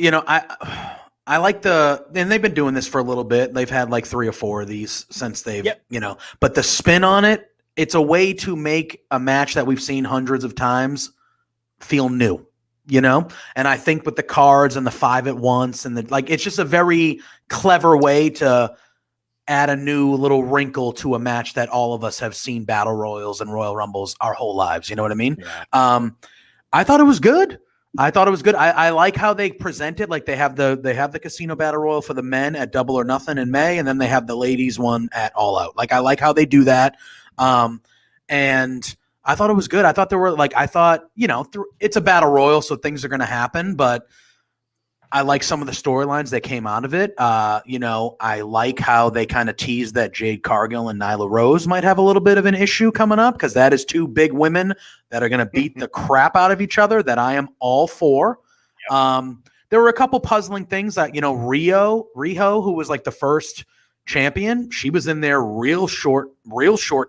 I like and they've been doing this for a little bit. They've had like 3 or 4 of these since they've, but the spin on it, it's a way to make a match that we've seen hundreds of times feel new, and I think with the cards and the 5 at once and it's just a very clever way to add a new little wrinkle to a match that all of us have seen battle royals and Royal Rumbles our whole lives. You know what I mean? Yeah. I thought it was good. I like how they present it. Like they have the Casino Battle Royal for the men at Double or Nothing in May, and then they have the ladies one at All Out. Like I like how they do that. And I thought it was good. I thought there were it's a battle royal, so things are going to happen, but I like some of the storylines that came out of it. I like how they kind of teased that Jade Cargill and Nyla Rose might have a little bit of an issue coming up, because that is 2 big women that are going to beat the crap out of each other that I am all for. Yep. There were a couple puzzling things that, Riho, who was like the first champion, she was in there real short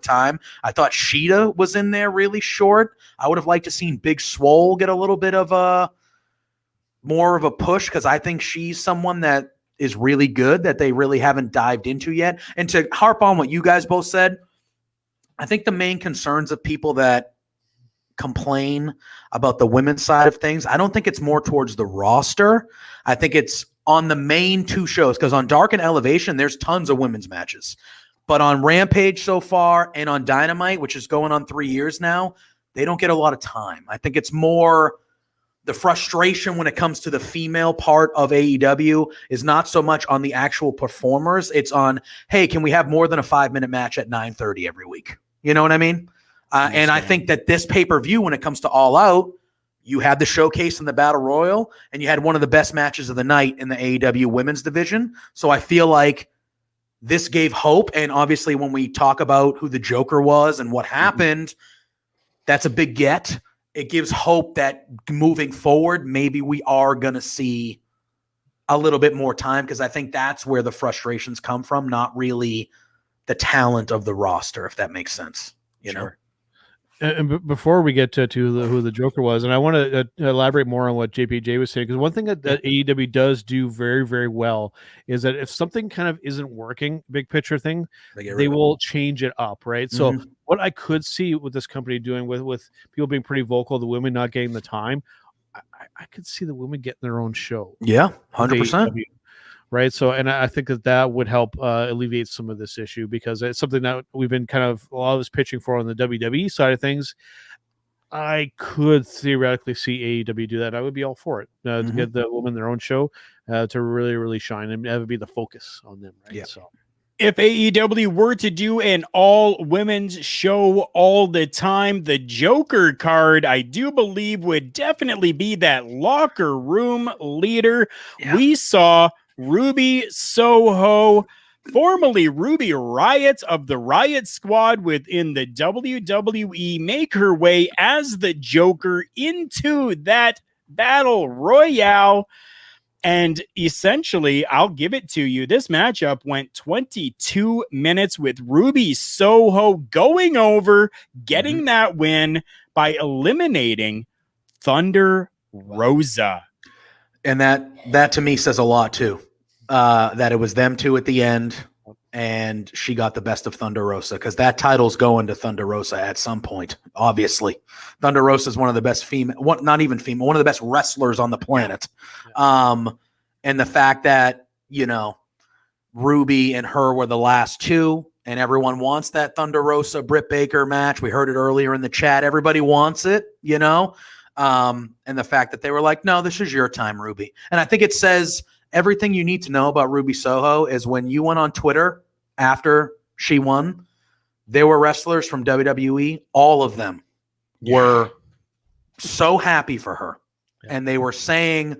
time. I thought Shida was in there really short. I would have liked to seen Big Swole get a little bit of more of a push, because I think she's someone that is really good that they really haven't dived into yet. And to harp on what you guys both said, I think the main concerns of people that complain about the women's side of things, I don't think it's more towards the roster. I think it's on the main 2 shows, because on Dark and Elevation, there's tons of women's matches. But on Rampage so far and on Dynamite, which is going on 3 years now, they don't get a lot of time. I think it's more the frustration when it comes to the female part of AEW is not so much on the actual performers. It's on, hey, can we have more than a 5-minute match at 9:30 every week? You know what I mean? And I think that this pay-per-view, when it comes to All Out, you had the showcase in the Battle Royal, and you had one of the best matches of the night in the AEW women's division. So I feel like this gave hope. And obviously when we talk about who the Joker was and what happened, that's a big get. It gives hope that moving forward, maybe we are going to see a little bit more time, because I think that's where the frustrations come from, not really the talent of the roster, if that makes sense. You know? And before we get to who the Joker was, and I want to elaborate more on what JPJ was saying, because one thing that AEW does do very, very well is that if something kind of isn't working, big picture thing, they will change it up, right? Mm-hmm. So what I could see with this company doing with people being pretty vocal, the women not getting the time, I could see the women getting their own show. Yeah, 100%. Right. So, and I think that would help alleviate some of this issue, because it's something that we've been kind of a lot of us pitching for on the WWE side of things. I could theoretically see AEW do that. I would be all for it to get the women their own show to really, really shine, and that would be the focus on them, right? Yeah. So, if AEW were to do an all women's show all the time, the Joker card, I do believe, would definitely be that locker room leader. Yeah. We saw Ruby Soho, formerly Ruby Riott of the Riot Squad within the WWE, make her way as the Joker into that battle royale. And essentially, I'll give it to you. This matchup went 22 minutes with Ruby Soho going over, getting that win by eliminating Thunder Rosa. And that to me says a lot too. That it was them two at the end, and she got the best of Thunder Rosa, because that title's going to Thunder Rosa at some point. Obviously, Thunder Rosa is one of the best one of the best wrestlers on the planet. And the fact that, Ruby and her were the last two, and everyone wants that Thunder Rosa Britt Baker match. We heard it earlier in the chat. Everybody wants it, and the fact that they were like, no, this is your time, Ruby. And I think it says everything you need to know about Ruby Soho is when you went on Twitter after she won, there were wrestlers from WWE. All of them were so happy for her. Yeah. And they were saying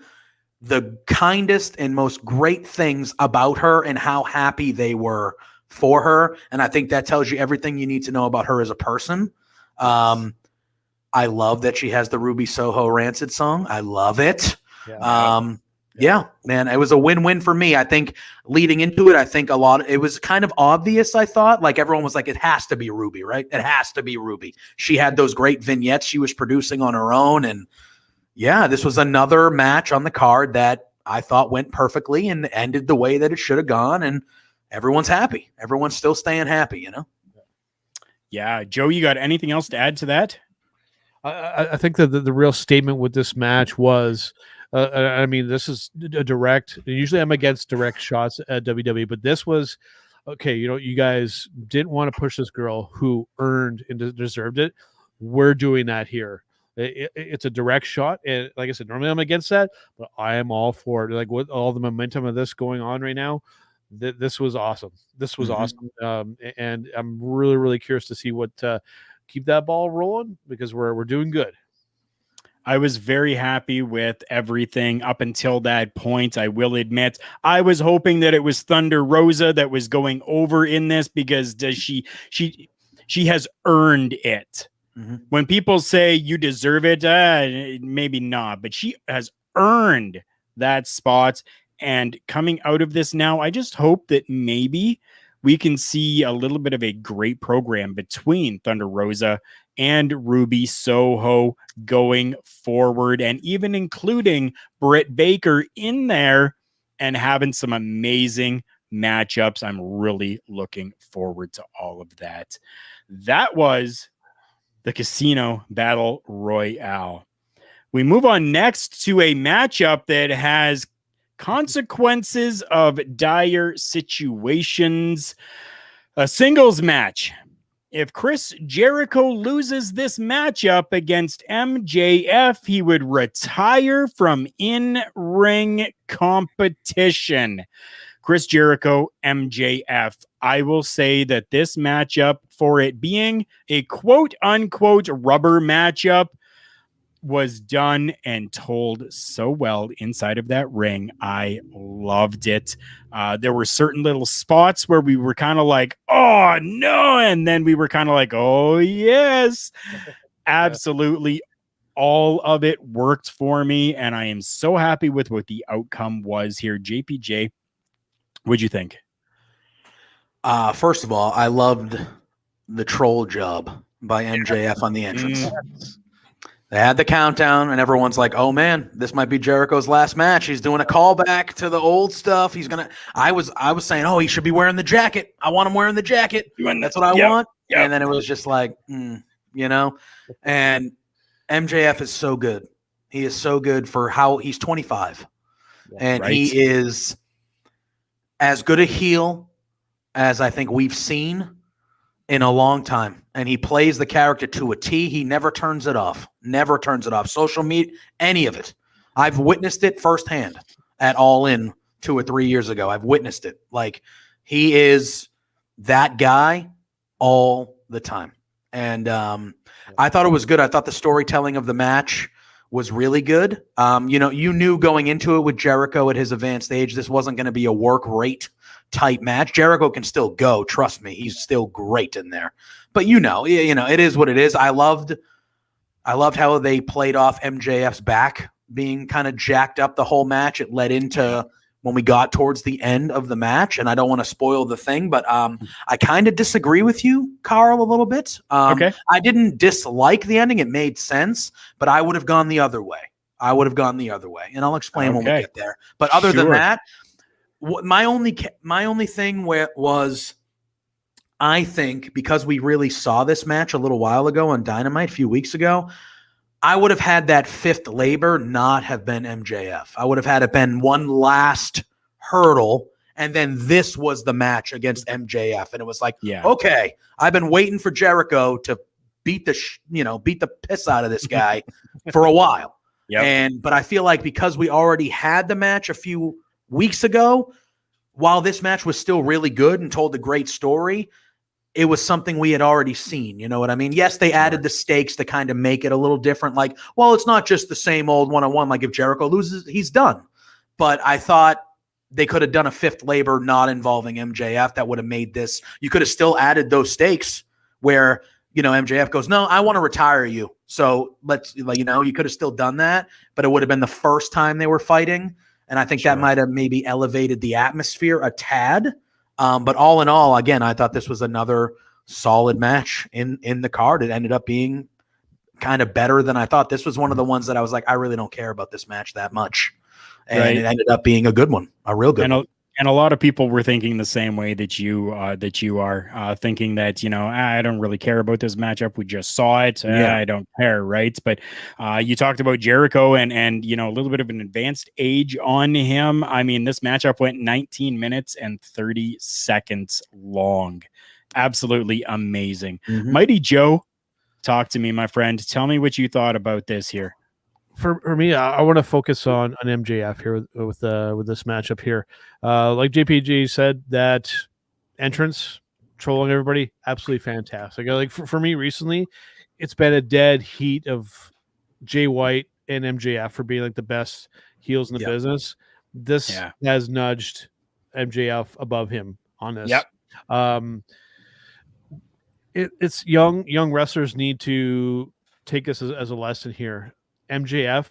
the kindest and most great things about her and how happy they were for her. And I think that tells you everything you need to know about her as a person. I love that she has the Ruby Soho Rancid song. I love it. Yeah, man, it was a win-win for me. I think leading into it, it was kind of obvious, I thought. Like, everyone was like, it has to be Ruby, right? It has to be Ruby. She had those great vignettes she was producing on her own. And yeah, this was another match on the card that I thought went perfectly and ended the way that it should have gone. And everyone's happy. Everyone's still staying happy, Yeah. Joe, you got anything else to add to that? I think that the real statement with this match was, I mean, this is a direct. Usually I'm against direct shots at WWE, but this was, okay, you guys didn't want to push this girl who earned and deserved it. We're doing that here. It's a direct shot. And like I said, normally I'm against that, but I am all for it. Like, with all the momentum of this going on right now, this was awesome. This was awesome. And I'm really, really curious to see what, keep that ball rolling, because we're doing good. I was very happy with everything up until that point. I will admit, I was hoping that it was Thunder Rosa that was going over in this, because she has earned it. When people say you deserve it, maybe not, but she has earned that spot. And coming out of this now, I just hope that maybe we can see a little bit of a great program between Thunder Rosa and Ruby Soho going forward, and even including Britt Baker in there and having some amazing matchups. I'm really looking forward to all of that. That was the Casino Battle Royale. We move on next to a matchup that has consequences of dire situations. A singles match. If Chris Jericho loses this matchup against MJF, he would retire from in-ring competition. Chris Jericho, MJF. I will say that this matchup, for it being a quote-unquote rubber matchup, was done and told so well inside of that ring. I loved it. There were certain little spots where we were kind of like, oh no, and then we were kind of like, oh yes. Absolutely. All of it worked for me, and I am so happy with what the outcome was here. JPJ, what'd you think? First of all, I loved the troll job by MJF on the entrance. They had the countdown, and everyone's like, oh man, this might be Jericho's last match. He's doing a callback to the old stuff. I was saying, oh, he should be wearing the jacket. I want him wearing the jacket. That's what I want. Yep. And then it was just like, and MJF is so good. He is so good for how he's 25. And he is as good a heel as I think we've seen in a long time, and he plays the character to a T. He never turns it off. Never turns it off. Social media, any of it. I've witnessed it firsthand at All In 2 or 3 years ago. I've witnessed it. Like, he is that guy all the time. And I thought it was good. I thought the storytelling of the match was really good. You knew going into it with Jericho at his advanced age, this wasn't going to be a work rate type match. Jericho can still go. Trust me, he's still great in there. But it is what it is. I loved how they played off MJF's back being kind of jacked up the whole match. It led into when we got towards the end of the match, and I don't want to spoil the thing, but I kind of disagree with you, Karl, a little bit. Okay. I didn't dislike the ending. It made sense, but I would have gone the other way. And I'll explain when we get there. But other than that, my only thing was, I think, because we really saw this match a little while ago on Dynamite a few weeks ago, I would have had that fifth labor not have been MJF. I would have had it been one last hurdle, and then this was the match against MJF. And it was like, okay, I've been waiting for Jericho to beat the piss out of this guy for a while. But I feel like because we already had the match a few weeks ago, while this match was still really good and told a great story, it was something we had already seen. You know what I mean? Yes, they added the stakes to kind of make it a little different. Like, well, it's not just the same old one-on-one. Like, if Jericho loses, he's done. But I thought they could have done a fifth labor not involving MJF that would have made this. You could have still added those stakes where, MJF goes, no, I want to retire you. So you could have still done that, but it would have been the first time they were fighting. And I think that might have maybe elevated the atmosphere a tad. But all in all, again, I thought this was another solid match in the card. It ended up being kind of better than I thought. This was one of the ones that I was like, I really don't care about this match that much. And it ended up being a good one, a real good one. And a lot of people were thinking the same way that you are thinking that, I don't really care about this matchup. We just saw it. I don't care. Right. But you talked about Jericho and a little bit of an advanced age on him. I mean, this matchup went 19 minutes and 30 seconds long. Absolutely amazing. Mm-hmm. Mighty Joe, talk to me, my friend. Tell me what you thought about this here. For me, I want to focus on MJF here with this matchup here. Like JPG said, that entrance, trolling everybody, absolutely fantastic. Like for me recently, it's been a dead heat of Jay White and MJF for being like the best heels in the business. This has nudged MJF above him on this. It's young wrestlers need to take this as a lesson here. MJF,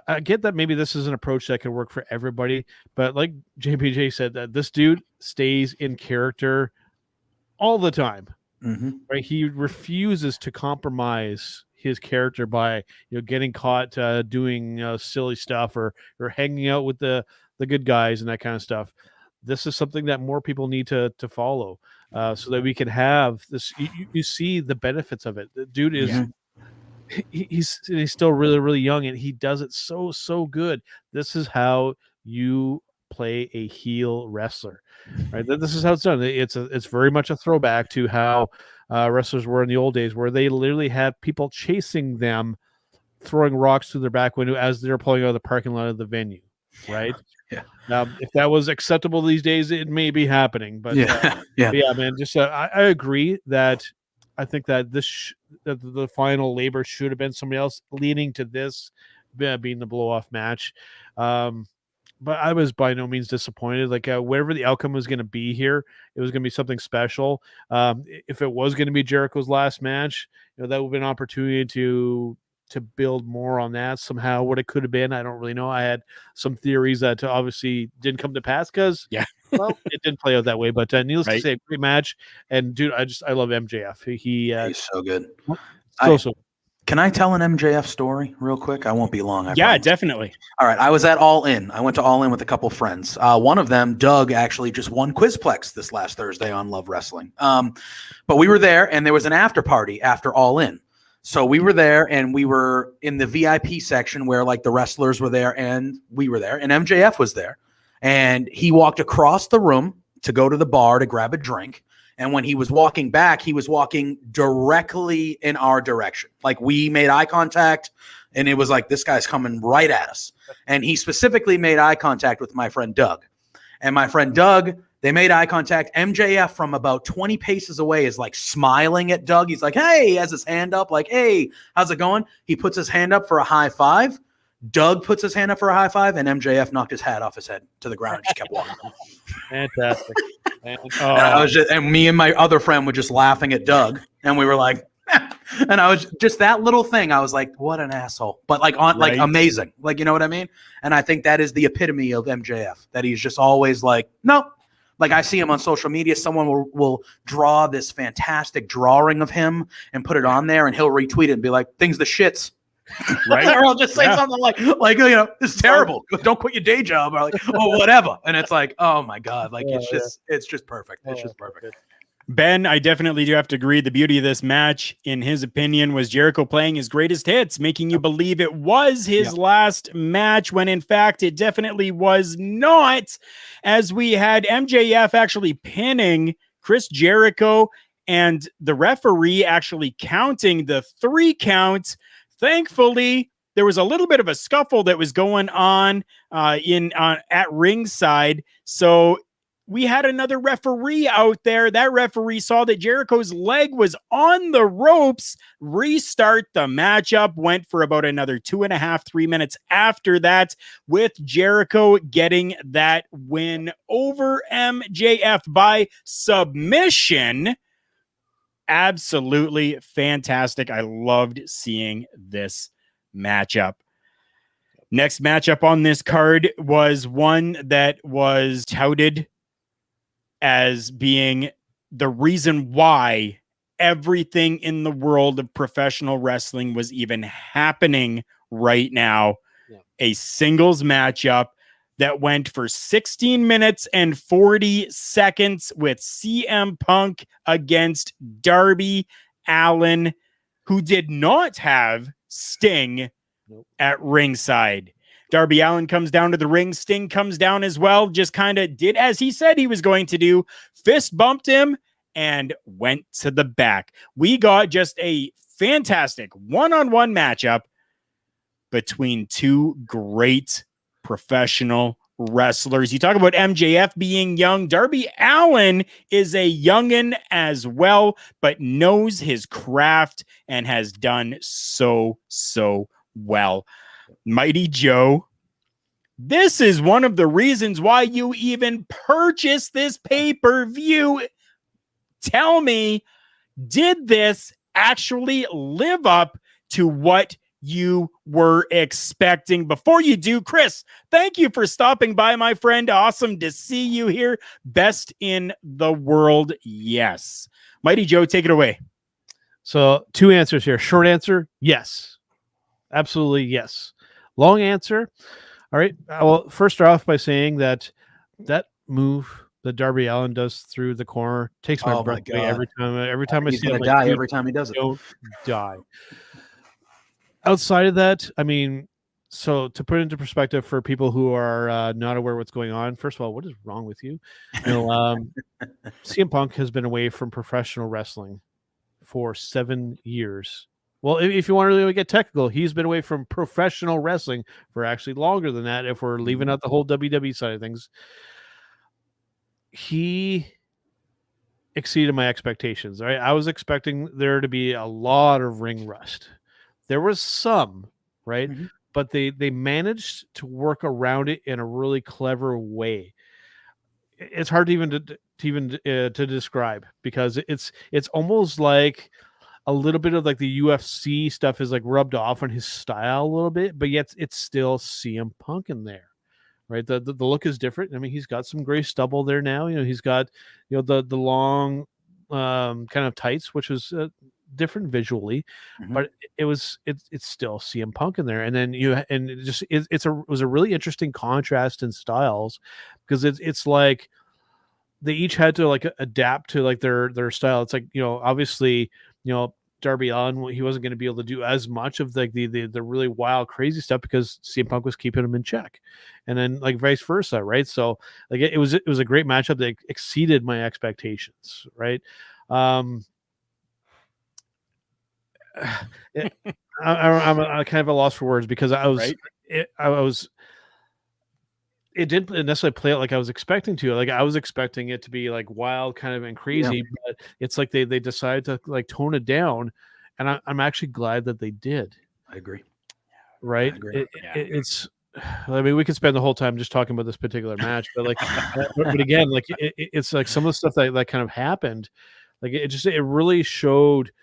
I get that maybe this is an approach that can work for everybody, but like JPJ said, that this dude stays in character all the time. Mm-hmm. Right? He refuses to compromise his character by getting caught doing silly stuff or hanging out with the good guys and that kind of stuff. This is something that more people need to follow, so that we can have this. You see the benefits of it. The dude is. Yeah. He's still really, really young, and he does it so good. This is how you play a heel wrestler, right? This is how it's done. It's very much a throwback to how wrestlers were in the old days, where they literally had people chasing them, throwing rocks through their back window as they're pulling out of the parking lot of the venue, right? Yeah. If that was acceptable these days, it may be happening, but man, just I agree that. I think that the final labor should have been somebody else, leading to this being the blow-off match. But I was by no means disappointed. Like whatever the outcome was going to be here, it was going to be something special. If it was going to be Jericho's last match, that would have been an opportunity to build more on that somehow. What it could have been, I don't really know. I had some theories that obviously didn't come to pass because well, it didn't play out that way, but needless to say, a great match. And dude, I love MJF. He's so good. So can I tell an MJF story real quick? I won't be long. I promise. Definitely. All right. I was at All In. I went to All In with a couple friends. One of them, Doug, actually just won Quizplex this last Thursday on Love Wrestling. But we were there, and there was an after party after All In. So we were there, and we were in the VIP section where like the wrestlers were there, and we were there, and MJF was there. And he walked across the room to go to the bar to grab a drink. And when he was walking back, he was walking directly in our direction. Like we made eye contact and it was like, this guy's coming right at us. And he specifically made eye contact with my friend Doug. And my friend Doug, they made eye contact. MJF from about 20 paces away is like smiling at Doug. He's like, hey, he has his hand up like, hey, how's it going? He puts his hand up for a high five. Doug puts his hand up for a high five, and MJF knocked his hat off his head to the ground and just kept walking. Fantastic. And me and my other friend were just laughing at Doug, and we were like, and I was just that little thing. I was like, what an asshole, but like like amazing, like, you know what I mean? And I think that is the epitome of MJF, that he's just always like, no. Like I see him on social media, someone will draw this fantastic drawing of him and put it on there, and he'll retweet it and be like, thing's the shits. Right. Or I'll just say something like, you know, this is terrible. Don't quit your day job, or like, oh, whatever. And it's like, oh my God, like it's just perfect. It's just perfect. Ben, I definitely do have to agree. The beauty of this match, in his opinion, was Jericho playing his greatest hits, making you believe it was his last match, when in fact it definitely was not, as we had MJF actually pinning Chris Jericho and the referee actually counting the 3 count. Thankfully, there was a little bit of a scuffle that was going on at ringside. So we had another referee out there. That referee saw that Jericho's leg was on the ropes. Restart the matchup. Went for about another 2.5, 3 minutes after that, with Jericho getting that win over MJF by submission. Absolutely fantastic. I loved seeing this matchup. Next matchup on this card was one that was touted as being the reason why everything in the world of professional wrestling was even happening right now. Yeah. A singles matchup that went for 16 minutes and 40 seconds with CM Punk against Darby Allin, who did not have Sting at ringside. Darby Allin comes down to the ring. Sting comes down as well. Just kind of did as he said he was going to do. Fist bumped him and went to the back. We got just a fantastic one-on-one matchup between two great professional wrestlers. You talk about MJF being young. Darby Allin is a youngin as well, but knows his craft and has done so well. Mighty Joe, this is one of the reasons why you even purchased this pay-per-view. Tell me, did this actually live up to what you were expecting? Before you do, Chris, thank you for stopping by, my friend. Awesome to see you here. Best in the world. Yes. Mighty Joe, take it away. So 2 answers here. Short answer, yes. Absolutely yes. Long answer. All right. Well, first off by saying that move that Darby Allin does through the corner takes my breath away every time I see it. He's gonna die every time he does it. Don't die. Outside of that, I mean, so to put it into perspective for people who are not aware what's going on, first of all, what is wrong with you? CM Punk has been away from professional wrestling for 7 years. Well, if you want to really get technical, he's been away from professional wrestling for actually longer than that, if we're leaving out the whole WWE side of things. He exceeded my expectations. Right? I was expecting there to be a lot of ring rust. There was some, right? Mm-hmm. But they managed to work around it in a really clever way. It's hard to describe, because it's almost like a little bit of like the UFC stuff is like rubbed off on his style a little bit, but yet it's still CM Punk in there, right? The look is different. I mean, he's got some gray stubble there now. You know, he's got the long kind of tights, which is different visually, mm-hmm. but it's still CM Punk in there. And then it was a really interesting contrast in styles, because it's like they each had to like adapt to like their style. It's like, obviously, Darby Allin, he wasn't going to be able to do as much of the really wild, crazy stuff because CM Punk was keeping him in check, and then like vice versa, right? So like it was a great matchup that exceeded my expectations, right? I'm kind of a loss for words because I was it didn't necessarily play out like I was expecting to. Like I was expecting it to be like wild, kind of and crazy, but it's like they decided to like tone it down, and I'm actually glad that they did. I agree. Right? I agree. It's. I mean, we could spend the whole time just talking about this particular match, but like, but again, like it's like some of the stuff that kind of happened, like it really showed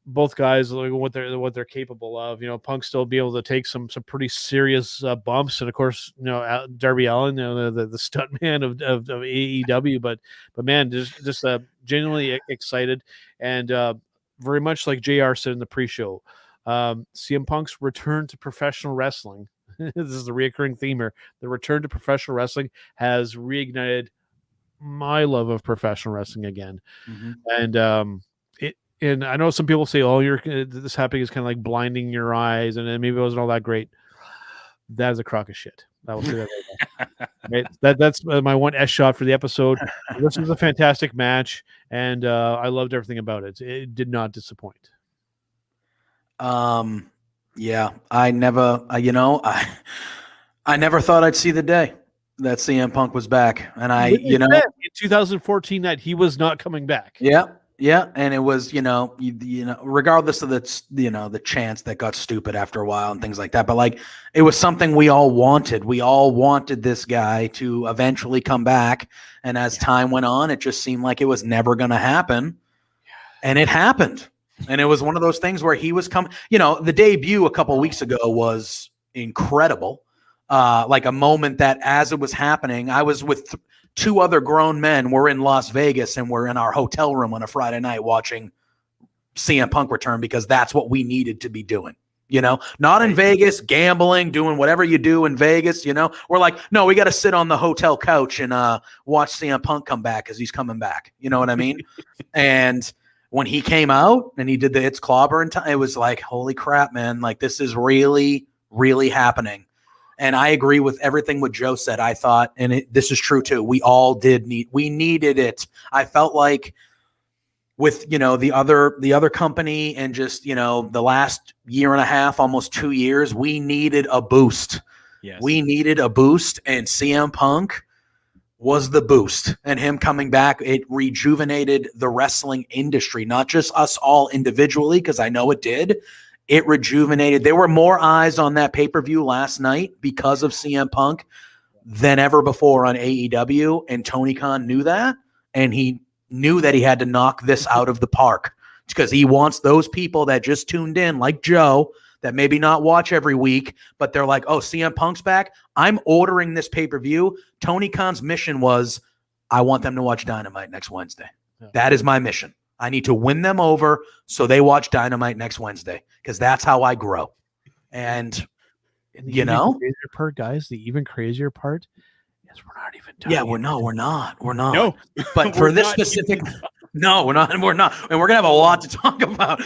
both guys like what they're capable of. You know, Punk still be able to take some pretty serious bumps, and of course, you know, Darby Allin, you know, the stunt man of AEW, but man, just genuinely excited, and very much like JR said in the pre-show, CM Punk's return to professional wrestling. This is the reoccurring theme here. The return to professional wrestling has reignited my love of professional wrestling again, and and I know some people say, "Oh, this happening is kind of like blinding your eyes, and then maybe it wasn't all that great." That is a crock of shit. I will say that right now. Right? That's my one S shot for the episode. This was a fantastic match, and I loved everything about it. It did not disappoint. Yeah, I never, I never thought I'd see the day that CM Punk was back, and in 2014 that he was not coming back. Yeah, and it was, regardless of the chance that got stupid after a while and things like that, but like it was something we all wanted. We all wanted this guy to eventually come back, and as time went on, it just seemed like it was never going to happen, and it happened. And it was one of those things where he was coming, the debut a couple of weeks ago was incredible. Like a moment that as it was happening, I was with two other grown men. We're in Las Vegas and we're in our hotel room on a Friday night watching CM Punk return because that's what we needed to be doing. Not in Vegas, gambling, doing whatever you do in Vegas, We're like, no, we got to sit on the hotel couch and watch CM Punk come back because he's coming back. You know what I mean? And when he came out and he did the It's Clobber and it was like, holy crap, man. Like this is really, really happening. And I agree with everything what Joe said. I thought, and this is true too. We all we needed it. I felt like with, the other company and just, the last year and a half, almost 2 years, we needed a boost. Yes. We needed a boost, and CM Punk was the boost, and him coming back, it rejuvenated the wrestling industry, not just us all individually, because I know it did. It rejuvenated. There were more eyes on that pay-per-view last night because of CM Punk than ever before on AEW, and Tony Khan knew that, and he knew that he had to knock this out of the park because he wants those people that just tuned in, like Joe, that maybe not watch every week, but they're like, oh, CM Punk's back. I'm ordering this pay-per-view. Tony Khan's mission was, I want them to watch Dynamite next Wednesday. Yeah. That is my mission. I need to win them over so they watch Dynamite next Wednesday because that's how I grow. And the crazier part, guys, the even crazier part is we're not even done. Yeah, we're not. No. But for this specific no, we're not. And we're going to have a lot to talk about.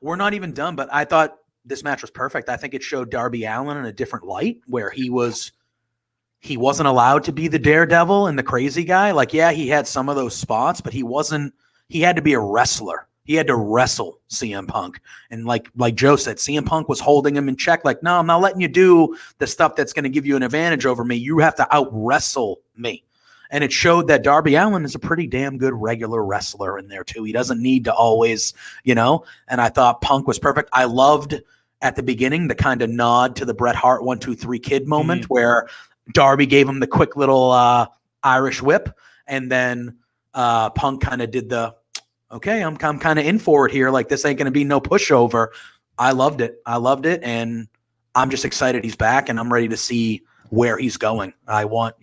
We're not even done, but I thought this match was perfect. I think it showed Darby Allin in a different light where he wasn't allowed to be the daredevil and the crazy guy. Like, yeah, he had some of those spots, but he had to be a wrestler. He had to wrestle CM Punk. And like Joe said, CM Punk was holding him in check. Like, no, I'm not letting you do the stuff that's going to give you an advantage over me. You have to out wrestle me. And it showed that Darby Allin is a pretty damn good regular wrestler in there too. He doesn't need to always, and I thought Punk was perfect. I loved at the beginning the kind of nod to the Bret Hart 1, 2, 3 kid moment where Darby gave him the quick little Irish whip. And then Punk kind of did the, okay, I'm kind of in for it here. Like this ain't going to be no pushover. I loved it. And I'm just excited he's back and I'm ready to see where he's going. I want,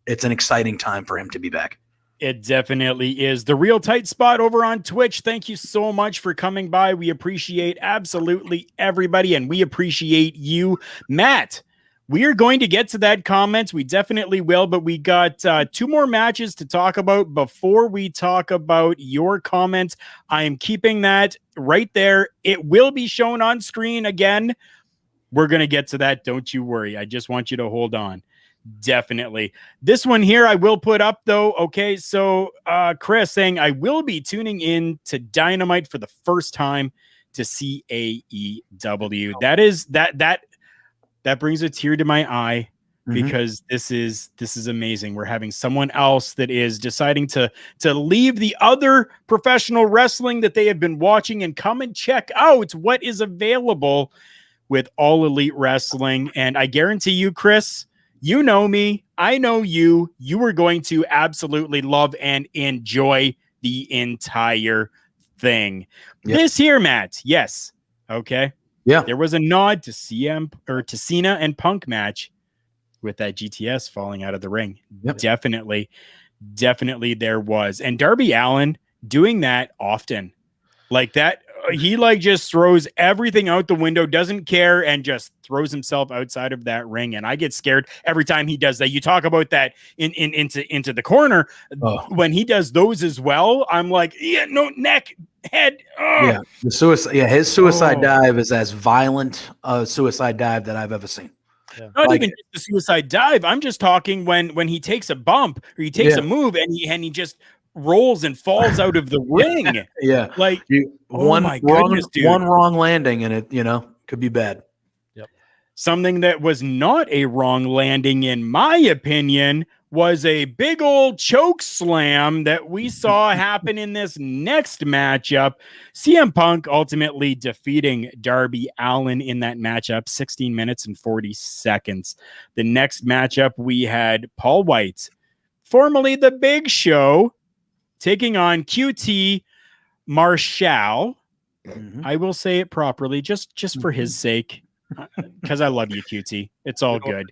it's an exciting time for him to be back. It definitely is. The Real Tight Spot over on Twitch. Thank you so much for coming by. We appreciate absolutely everybody, and we appreciate you. Matt, We are going to get to that comments. We definitely will, but we got 2 more matches to talk about before we talk about your comments. I am keeping that right there. It will be shown on screen again. We're going to get to that. Don't you worry. I just want you to hold on. Definitely. This one here I will put up, though. Okay, so Chris saying, I will be tuning in to Dynamite for the first time to see AEW. That brings a tear to my eye because this is amazing. We're having someone else that is deciding to leave the other professional wrestling that they have been watching and come and check out what is available with All Elite Wrestling. And I guarantee you, Chris, you know me, I know you are going to absolutely love and enjoy the entire thing. Yep. This here, Matt, yes. Okay. Yeah, there was a nod to Cena and Punk match with that GTS falling out of the ring. Yep. Definitely there was. And Darby Allin doing that often, like that. He just throws everything out the window, doesn't care, and just throws himself outside of that ring. And I get scared every time he does that. You talk about that into the corner. When he does those as well, I'm like, yeah, no, neck, head. Yeah, his suicide dive is as violent a suicide dive that I've ever seen. Yeah. Not even just the suicide dive. I'm just talking when he takes a bump or he takes a move and he just rolls and falls out of the ring. Yeah. Like one wrong landing and it, could be bad. Yep. Something that was not a wrong landing, in my opinion, was a big old choke slam that we saw happen in this next matchup. CM Punk ultimately defeating Darby Allin in that matchup, 16 minutes and 40 seconds. The next matchup, we had Paul White, formerly The Big Show, taking on QT Marshall. I will say it properly, just for his sake, because I love you, QT. It's all good.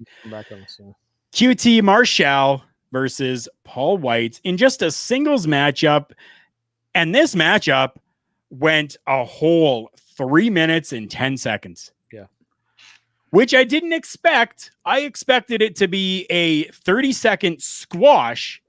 QT Marshall versus Paul White in just a singles matchup. And this matchup went a whole 3 minutes and 10 seconds. Yeah. Which I didn't expect. I expected it to be a 30-second squash,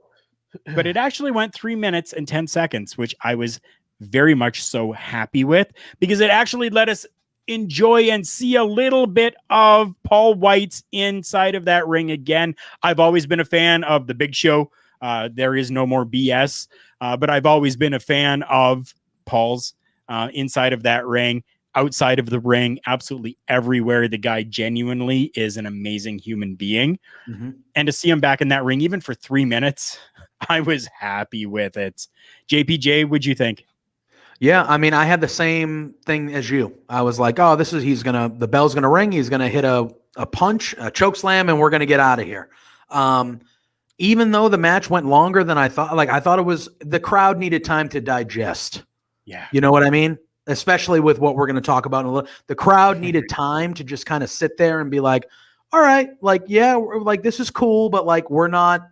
but it actually went 3 minutes and 10 seconds, which I was very much so happy with, because it actually let us enjoy and see a little bit of Paul White inside of that ring again. I've always been a fan of The Big Show. There is no more BS, but I've always been a fan of Paul's inside of that ring, outside of the ring, absolutely everywhere. The guy genuinely is an amazing human being. And to see him back in that ring, even for 3 minutes, I was happy with it. JPJ, what'd you think? Yeah, I mean, I had the same thing as you. I was like, oh, the bell's gonna ring. He's gonna hit a punch, a choke slam, and we're gonna get out of here. Even though the match went longer than I thought, I thought it was, the crowd needed time to digest. Yeah. You know what I mean? Especially with what we're going to talk about in a little. The crowd needed time to just kind of sit there and be like, all right, this is cool, but we're not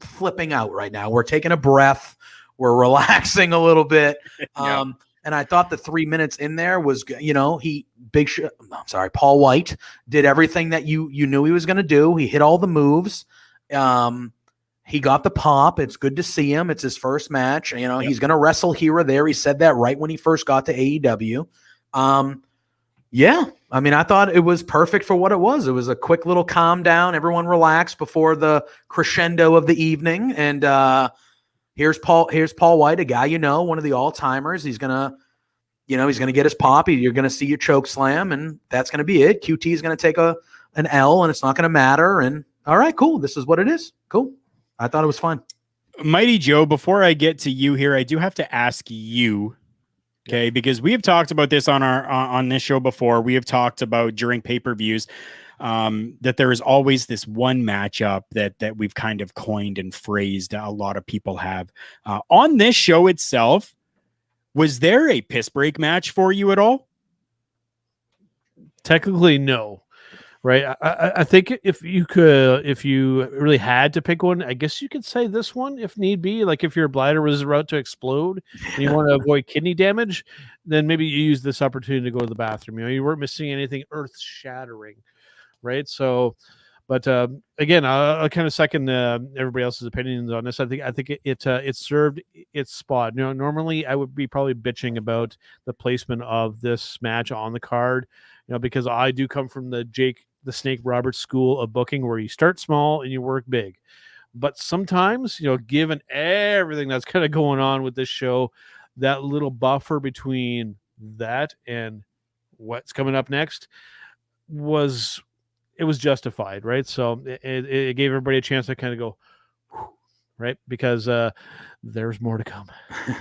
flipping out right now. We're taking a breath. We're relaxing a little bit. And I thought the 3 minutes in there was, Paul White did everything that you knew he was going to do. He hit all the moves. He got the pop. It's good to see him. It's his first match. He's going to wrestle here or there. He said that right when he first got to AEW. I mean, I thought it was perfect for what it was. It was a quick little calm down. Everyone relaxed before the crescendo of the evening. And here's Paul White, a guy, one of the all-timers. He's going to, he's going to get his pop. You're going to see your choke slam, and that's going to be it. QT is going to take an L, and it's not going to matter. And all right, cool. This is what it is. Cool. I thought it was fun. Mighty Joe, before I get to you here, I do have to ask you, okay, because we have talked about this on this show before. We have talked about during pay-per-views that there is always this one matchup that we've kind of coined and phrased. A lot of people have. On this show itself, was there a piss break match for you at all? Technically, no. Right. I think if you really had to pick one, I guess you could say this one if need be. Like if your bladder was about to explode and you want to avoid kidney damage, then maybe you use this opportunity to go to the bathroom. You weren't missing anything earth shattering. right? So, but again, I kind of second everybody else's opinions on this. I think it served its spot. Normally I would be probably bitching about the placement of this match on the card, because I do come from the Jake the Snake Roberts school of booking, where you start small and you work big. But sometimes, given everything that's kind of going on with this show, that little buffer between that and what's coming up next was justified, right? So it gave everybody a chance to kind of go, whew, right? Because there's more to come.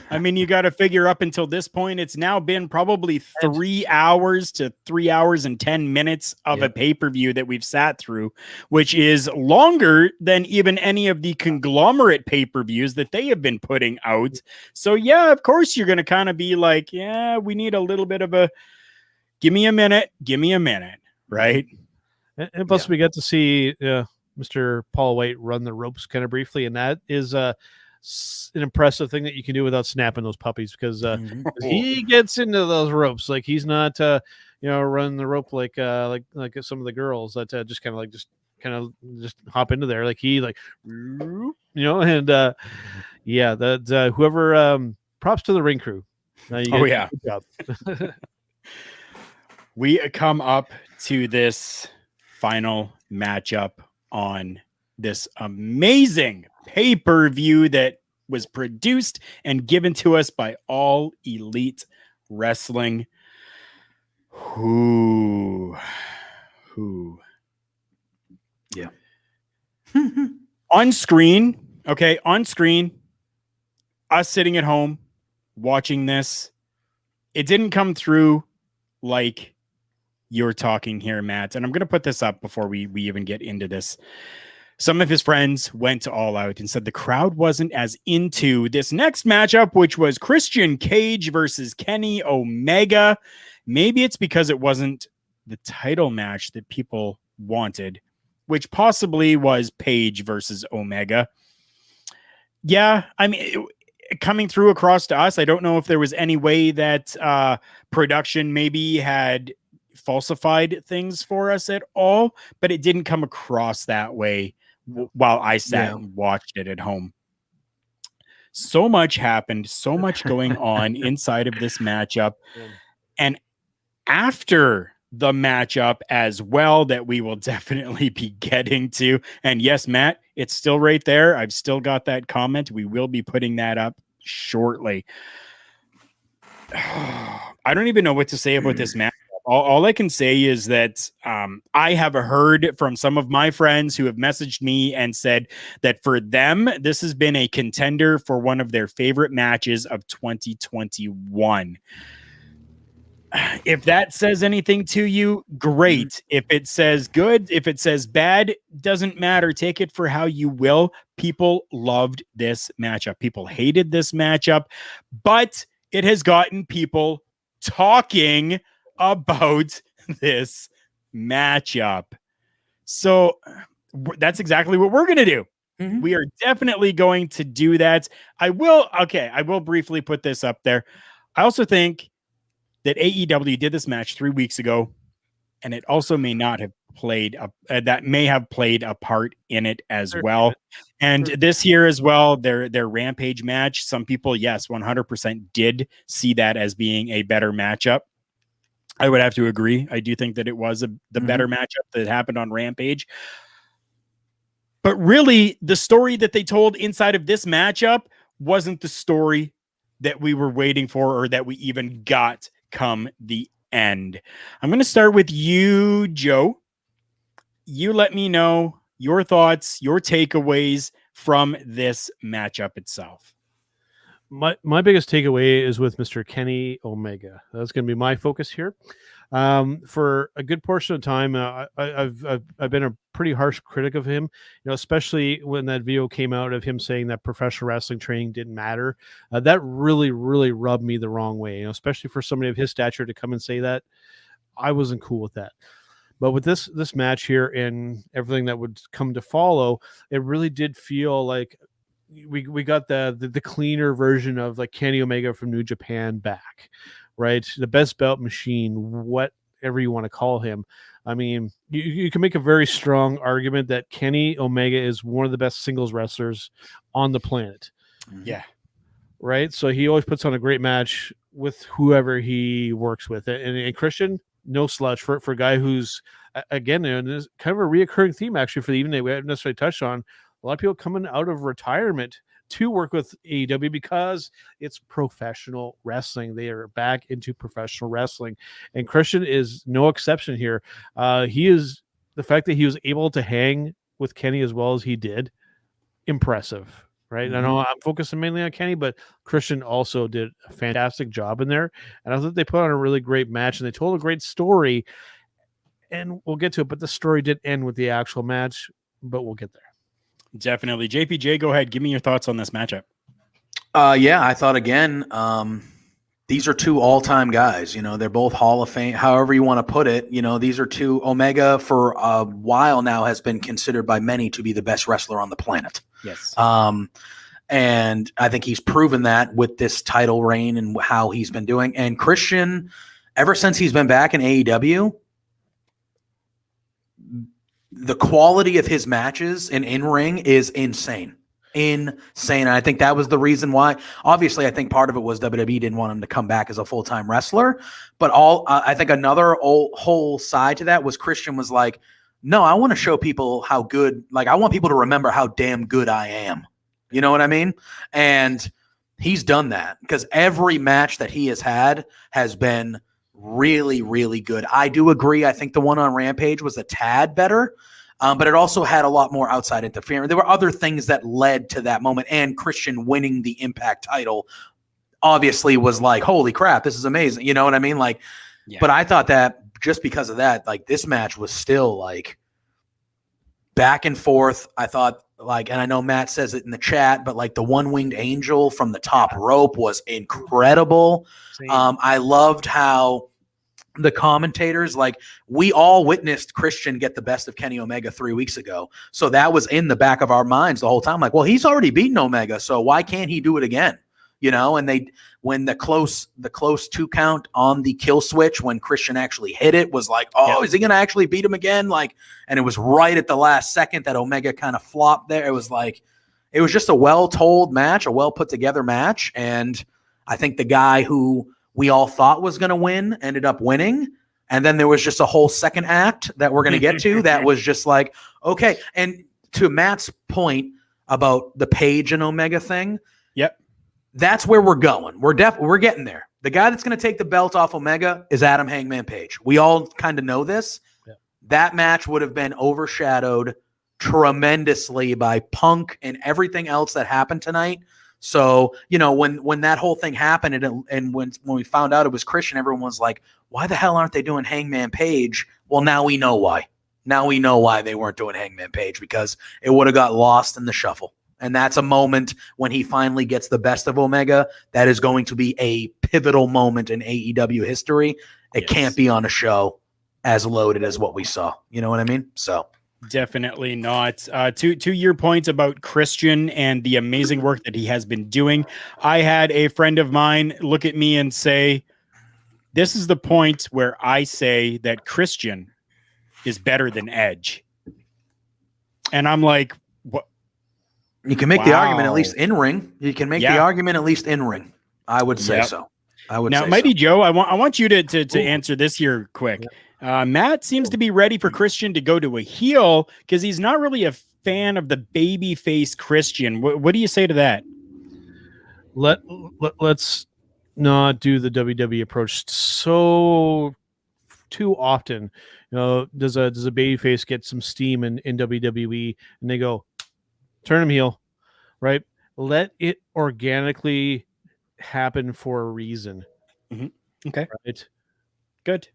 I mean, you got to figure up until this point, it's now been probably 3 hours to 3 hours and 10 minutes of a pay-per-view that we've sat through, which is longer than even any of the conglomerate pay-per-views that they have been putting out. So yeah, of course you're going to kind of be like, yeah, we need a little bit of a, give me a minute, right? And plus we got to see Mr. Paul White run the ropes kind of briefly, and that is an impressive thing that you can do without snapping those puppies, because he gets into those ropes like he's not running the rope like some of the girls that just kind of hop into there, like he and that whoever props to the ring crew. Good job. We come up to this final matchup on this amazing pay-per-view that was produced and given to us by All Elite Wrestling. Who? Yeah. on screen, us sitting at home watching this, it didn't come through like you're talking here, Matt. And I'm going to put this up before we even get into this. Some of his friends went to All Out and said the crowd wasn't as into this next matchup, which was Christian Cage versus Kenny Omega. Maybe it's because it wasn't the title match that people wanted, which possibly was Page versus Omega. Yeah, I mean, coming through across to us, I don't know if there was any way that production maybe had falsified things for us at all, but it didn't come across that way while I sat and watched it at home. So much happened, so much going on inside of this matchup. And after the matchup as well, that we will definitely be getting to. And yes, Matt, it's still right there. I've still got that comment. We will be putting that up shortly. I don't even know what to say about this match. All I can say is that I have heard from some of my friends who have messaged me and said that for them, this has been a contender for one of their favorite matches of 2021. If that says anything to you, great. If it says good, if it says bad, doesn't matter. Take it for how you will. People loved this matchup. People hated this matchup, but it has gotten people talking about this matchup. So that's exactly what we're going to do. Mm-hmm. We are definitely going to do that. I will briefly put this up there. I also think that AEW did this match 3 weeks ago, and it also may not have played that may have played a part in it as well. And this year as well, their Rampage match, some people, yes, 100% did see that as being a better matchup. I would have to agree. I do think that it was the better matchup that happened on Rampage. But really, the story that they told inside of this matchup wasn't the story that we were waiting for, or that we even got come the end. I'm going to start with you, Joe. You let me know your thoughts, your takeaways from this matchup itself. My biggest takeaway is with Mr. Kenny Omega. That's going to be my focus here. For a good portion of time, I've been a pretty harsh critic of him, especially when that video came out of him saying that professional wrestling training didn't matter. That really, really rubbed me the wrong way, especially for somebody of his stature to come and say that. I wasn't cool with that. But with this match here and everything that would come to follow, it really did feel like we got the cleaner version of like Kenny Omega from New Japan back, right? The best belt machine, whatever you want to call him. I mean, you can make a very strong argument that Kenny Omega is one of the best singles wrestlers on the planet. Yeah. Right? So he always puts on a great match with whoever he works with. And Christian, no slouch for a guy who's, again, and this kind of a reoccurring theme actually for the evening we haven't necessarily touched on. A lot of people coming out of retirement to work with AEW because it's professional wrestling. They are back into professional wrestling. And Christian is no exception here. He is, the fact that he was able to hang with Kenny as well as he did, impressive, right? I know I'm focusing mainly on Kenny, but Christian also did a fantastic job in there. And I thought they put on a really great match and they told a great story. And we'll get to it, but the story did end with the actual match, but we'll get there. Definitely. JPJ, go ahead. Give me your thoughts on this matchup. Yeah, I thought again, these are two all-time guys. You know, they're both Hall of Fame, however you want to put it. You know, these are two. Omega for a while now has been considered by many to be the best wrestler on the planet. Yes. And I think he's proven that with this title reign and how he's been doing. And Christian, ever since he's been back in AEW, the quality of his matches and in-ring is insane. And I think that was the reason why. Obviously, I think part of it was WWE didn't want him to come back as a full-time wrestler. But I think another whole side to that was Christian was like, no, I want to show people how good, like I want people to remember how damn good I am. You know what I mean? And he's done that because every match that he has had has been really, really good. I do agree. I think the one on Rampage was a tad better, but it also had a lot more outside interference. There were other things that led to that moment, and Christian winning the Impact title obviously was like, holy crap, this is amazing. You know what I mean? Like, yeah. But I thought that just because of that, like this match was still like back and forth. I thought like, and I know Matt says it in the chat, but like the one-winged angel from the top rope was incredible. I loved how the commentators, like we all witnessed Christian get the best of Kenny Omega 3 weeks ago. So that was in the back of our minds the whole time. Like, well, he's already beaten Omega, so why can't he do it again? You know, and when the close 2 count on the kill switch, when Christian actually hit it, was like, oh, is he going to actually beat him again? Like, and it was right at the last second that Omega kind of flopped there. It was like, it was just a well-told match, a well-put-together match. And I think the guy who we all thought was going to win ended up winning. And then there was just a whole second act that we're going to get to that was just like, okay. And to Matt's point about the Page and Omega thing. Yep. That's where we're going. We're getting there. The guy that's going to take the belt off Omega is Adam Hangman Page. We all kind of know this. Yeah. That match would have been overshadowed tremendously by Punk and everything else that happened tonight. So, you know, when that whole thing happened and when we found out it was Christian, everyone was like, why the hell aren't they doing Hangman Page? Well, now we know why. Now we know why they weren't doing Hangman Page, because it would have got lost in the shuffle. And that's a moment when he finally gets the best of Omega. That is going to be a pivotal moment in AEW history. It can't be on a show as loaded as what we saw. You know what I mean? So definitely not. To your point about Christian and the amazing work that he has been doing, I had a friend of mine look at me and say, this is the point where I say that Christian is better than Edge. And I'm like, what? You can make the argument at least in ring. You can make the argument at least in ring. I would say so. I would now, say Mighty so. Joe, I want you to answer this here quick. Matt seems to be ready for Christian to go to a heel because he's not really a fan of the babyface Christian. What do you say to that? Let's not do the WWE approach too often. You know, does a babyface get some steam in WWE and they go, turn him heel, right? Let it organically happen for a reason. Mm-hmm. Okay. Right. Good.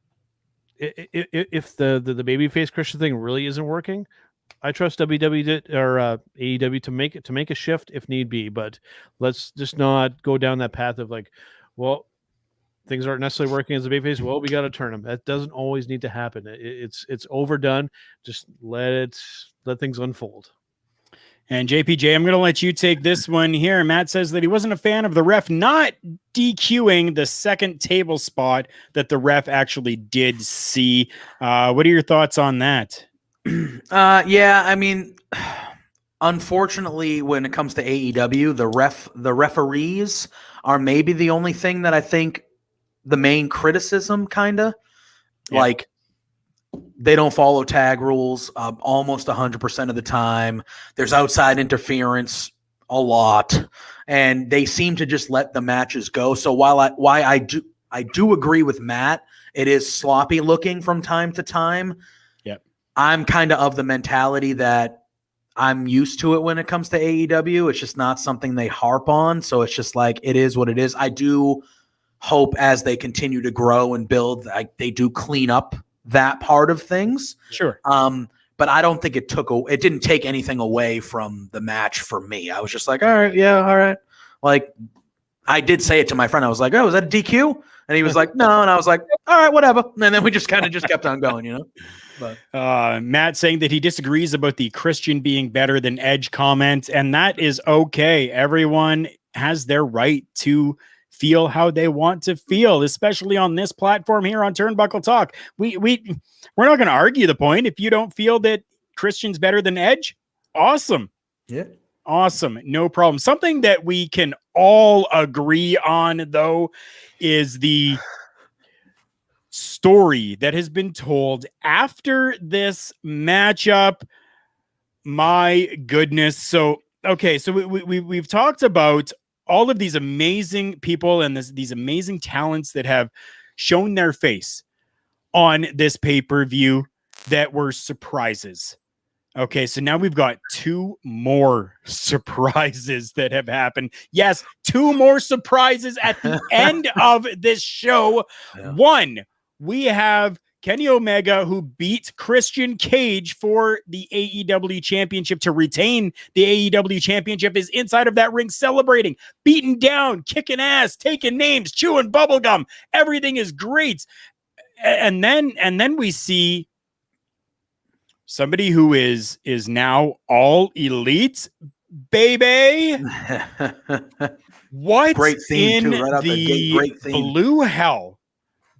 If the babyface Christian thing really isn't working, I trust WWE or AEW to make a shift if need be. But let's just not go down that path of like, well, things aren't necessarily working as a babyface. Well, we got to turn them. That doesn't always need to happen. It's overdone. Just let things unfold. And JPJ, I'm going to let you take this one here. Matt says that he wasn't a fan of the ref not DQing the second table spot that the ref actually did see. What are your thoughts on that? Yeah, I mean, unfortunately, when it comes to AEW, the referees are maybe the only thing that I think the main criticism, kind of like they don't follow tag rules almost 100% of the time. There's outside interference a lot, and they seem to just let the matches go. So while I do agree with Matt, it is sloppy looking from time to time. Yep. I'm kind of the mentality that I'm used to it when it comes to AEW. It's just not something they harp on. So it's just like, it is what it is. I do hope as they continue to grow and build, they do clean up that part of things. Sure. But I don't think it didn't take anything away from the match for me. I was just like, all right, yeah, all right. Like, I did say it to my friend. I was like, oh, was that a DQ? And he was like, no. And I was like, all right, whatever. And then we just kind of kept on going, you know? But Matt saying that he disagrees about the Christian being better than Edge comment, and that is okay. Everyone has their right to feel how they want to feel, especially on this platform here on Turnbuckle Talk. We're not going to argue the point. If you don't feel that Christian's better than Edge, awesome. Yeah. Awesome. No problem. Something that we can all agree on, though, is the story that has been told after this matchup. My goodness. So, okay. So we've talked about all of these amazing people and these amazing talents that have shown their face on this pay-per-view that were surprises. Okay, so now we've got 2 more surprises that have happened. Yes, 2 more surprises at the end of this show. Yeah. 1, we have Kenny Omega, who beat Christian Cage for the AEW Championship to retain the AEW Championship, is inside of that ring celebrating, beating down, kicking ass, taking names, chewing bubblegum. Everything is great. And then we see somebody who is now all elite, baby. What great theme in too, right out the gate. Great theme. Blue hell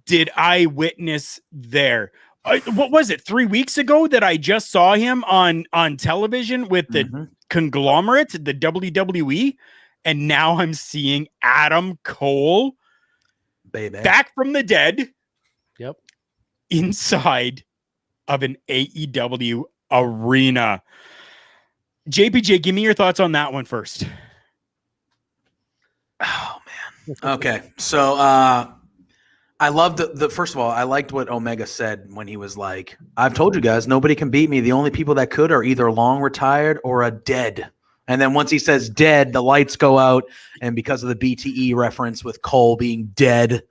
did I witness there? What was it, 3 weeks ago that I just saw him on television with the conglomerate, the WWE, and now I'm seeing Adam Cole, baby, back from the dead. Yep. Inside of an AEW arena. JPJ, give me your thoughts on that one first. Oh man. Okay. So I loved the first of all, I liked what Omega said when he was like, I've told you guys, nobody can beat me. The only people that could are either long retired or a dead. And then once he says dead, the lights go out. And because of the BTE reference with Cole being dead,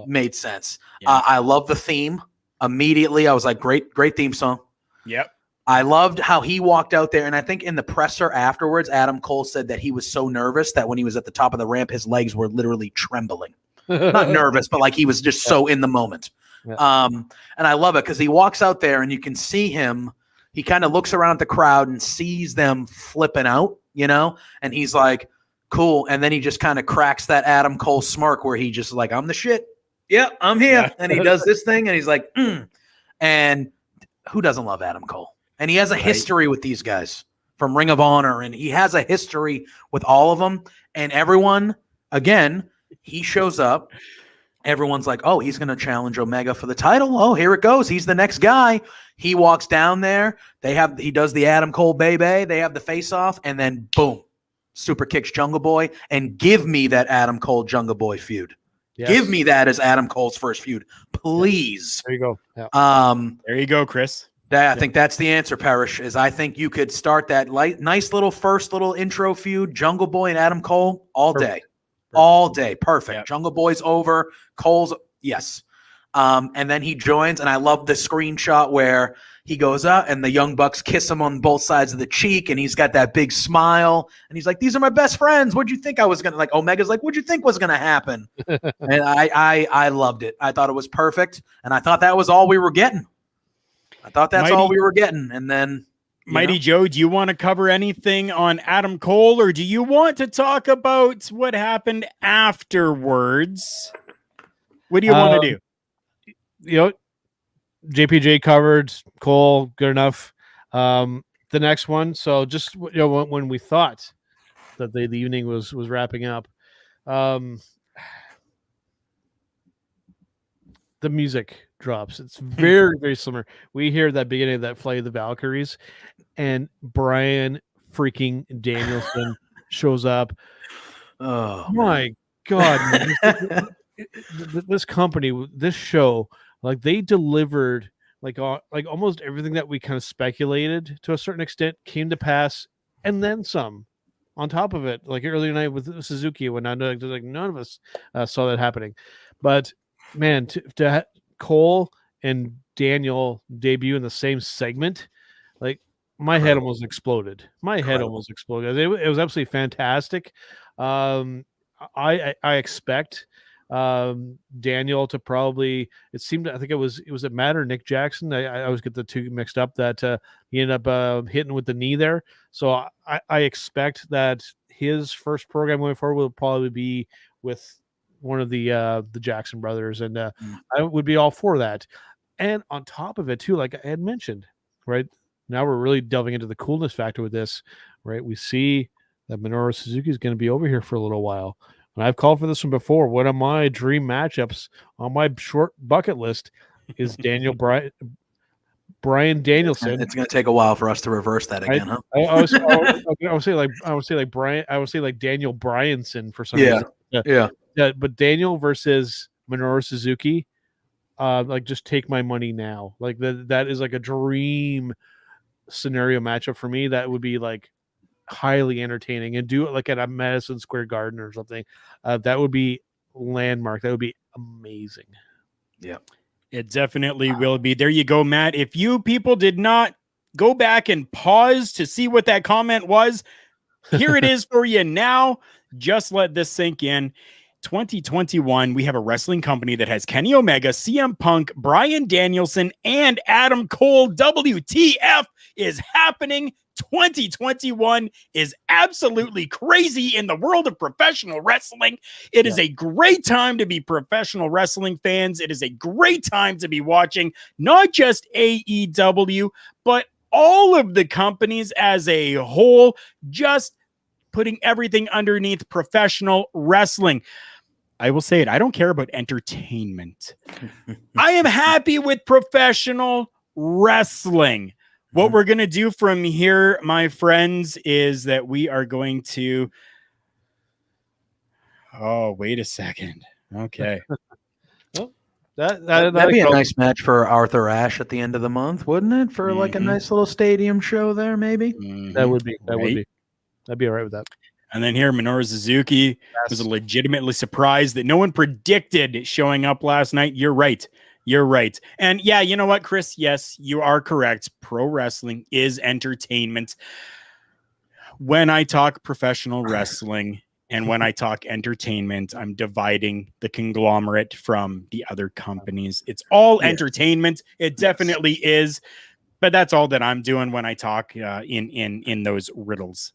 made sense. Yeah. I love the theme. Immediately, I was like, great theme song. Yep. I loved how he walked out there. And I think in the presser afterwards, Adam Cole said that he was so nervous that when he was at the top of the ramp, his legs were literally trembling. Not nervous, but like he was just so in the moment. Yeah. And I love it because he walks out there and you can see him. He kind of looks around at the crowd and sees them flipping out, you know, and he's like, cool. And then he just kind of cracks that Adam Cole smirk where he just like, I'm the shit. Yeah, I'm here. Yeah. And he does this thing and he's like, And who doesn't love Adam Cole? And he has a history with these guys from Ring of Honor. And he has a history with all of them. And everyone, again, he shows up. Everyone's like, oh, he's going to challenge Omega for the title. Oh, here it goes. He's the next guy. He walks down there. He does the Adam Cole baby. They have the face off. And then boom, super kicks Jungle Boy. And give me that Adam Cole Jungle Boy feud. Yes. Give me that as Adam Cole's first feud, please. There you go. Yeah. There you go, Chris. I think that's the answer, Parrish, is I think you could start that nice little first little intro feud, Jungle Boy and Adam Cole, all day. All day. Perfect. Yep. Jungle Boy's over. Cole's, yes. And then he joins, and I love the screenshot where he goes out and the Young Bucks kiss him on both sides of the cheek, and he's got that big smile, and he's like, these are my best friends. What'd you think I was going to, like, Omega's like, what'd you think was going to happen? And I loved it. I thought it was perfect, and I thought that was all we were getting. I thought that's all we were getting, and then Mighty Joe, do you want to cover anything on Adam Cole, or do you want to talk about what happened afterwards? What do you want to do? JPJ covered Cole, good enough. The next one, so just when we thought that the evening was wrapping up, the music drops. It's very, very similar. We hear that beginning of that Flight of the Valkyries, and Brian freaking Danielson shows up. Oh my God, man. This company, this show, like they delivered like almost everything that we kind of speculated to a certain extent came to pass, and then some on top of it. Like earlier night with Suzuki, when none of us saw that happening. But man, to Cole and Daniel debut in the same segment, like my head almost exploded. Almost exploded. It was absolutely fantastic. I expect Daniel to probably, it seemed, I think it was a Matt or Nick Jackson. I always get the two mixed up, that he ended up hitting with the knee there. So I expect that his first program going forward will probably be with one of the Jackson brothers, and I would be all for that. And on top of it too, like I had mentioned, right now we're really delving into the coolness factor with this, right? We see that Minoru Suzuki is going to be over here for a little while. And I've called for this one before. One of my dream matchups on my short bucket list is Brian Danielson. It's going to take a while for us to reverse that again, huh? I would say like Daniel Bryanson for some reason. Yeah. But Daniel versus Minoru Suzuki, like just take my money now. Like that is like a dream scenario matchup for me. That would be like highly entertaining, and do it like at a Madison Square Garden or something. That would be landmark. That would be amazing. Yeah, it definitely will be. There you go, Matt. If you people did not go back and pause to see what that comment was, here it is for you now. Just let this sink in. 2021, we have a wrestling company that has Kenny Omega, CM Punk, Brian Danielson, and Adam Cole. WTF is happening. 2021 is absolutely crazy in the world of professional wrestling. It is a great time to be professional wrestling fans. It is a great time to be watching not just AEW, but all of the companies as a whole, just putting everything underneath professional wrestling. I will say it. I don't care about entertainment. I am happy with professional wrestling. What we're going to do from here, my friends, is that we are going to... Oh, wait a second. Okay. Well, that'd be a nice match for Arthur Ashe at the end of the month, wouldn't it? For like a nice little stadium show there, maybe? That would be. I'd be all right with that. And then here, Minoru Suzuki was legitimately surprised that no one predicted showing up last night. You're right. You're right. And yeah, you know what, Chris? Yes, you are correct. Pro wrestling is entertainment. When I talk professional wrestling and when I talk entertainment, I'm dividing the conglomerate from the other companies. It's all entertainment. It definitely is. But that's all that I'm doing when I talk in those riddles.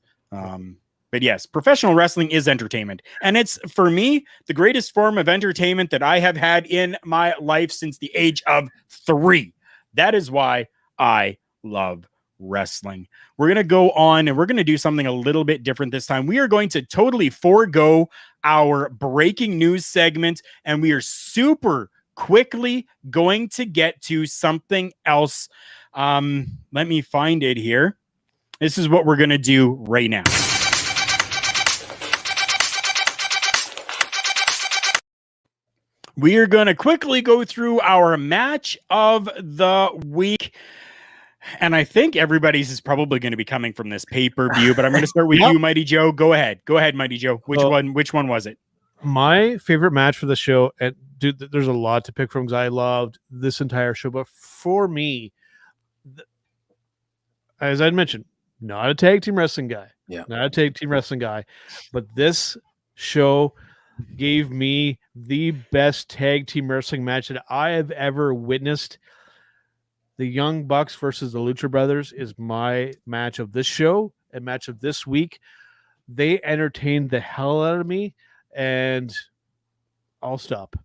But yes, professional wrestling is entertainment. And it's, for me, the greatest form of entertainment that I have had in my life since the age of 3. That is why I love wrestling. We're going to go on and we're going to do something a little bit different this time. We are going to totally forego our breaking news segment, and we are super quickly going to get to something else. Let me find it here. This is what we're going to do right now. We are going to quickly go through our match of the week. And I think everybody's is probably going to be coming from this pay-per-view, but I'm going to start with you, Mighty Joe. Go ahead. Go ahead, Mighty Joe. Which one was it? My favorite match for the show, and dude, there's a lot to pick from because I loved this entire show, but for me, as I mentioned, not a tag team wrestling guy. Not a tag team wrestling guy, but this show gave me the best tag team wrestling match that I have ever witnessed. the Young Bucks versus the Lucha Brothers is my match of this show and match of this week. They entertained the hell out of me, and I'll stop.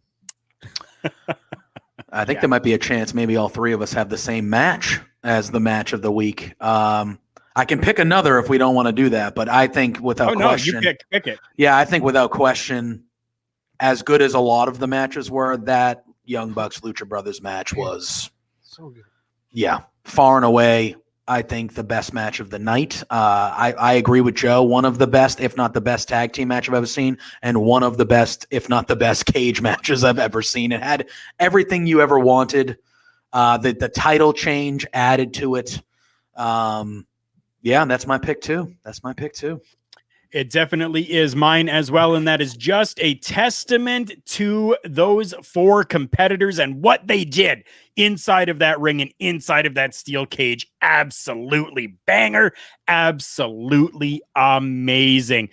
I think there might be a chance maybe all three of us have the same match as the match of the week. I can pick another if we don't want to do that, but I think without question. No, you pick it. Yeah, I think without question, as good as a lot of the matches were, that Young Bucks Lucha Brothers match was so good. Yeah, far and away, I think the best match of the night. I agree with Joe. One of the best, if not the best tag team match I've ever seen, and one of the best, if not the best cage matches I've ever seen. It had everything you ever wanted. The title change added to it. Yeah, that's my pick too. It definitely is mine as well, and that is just a testament to those four competitors and what they did inside of that ring and inside of that steel cage. Absolutely banger, absolutely amazing.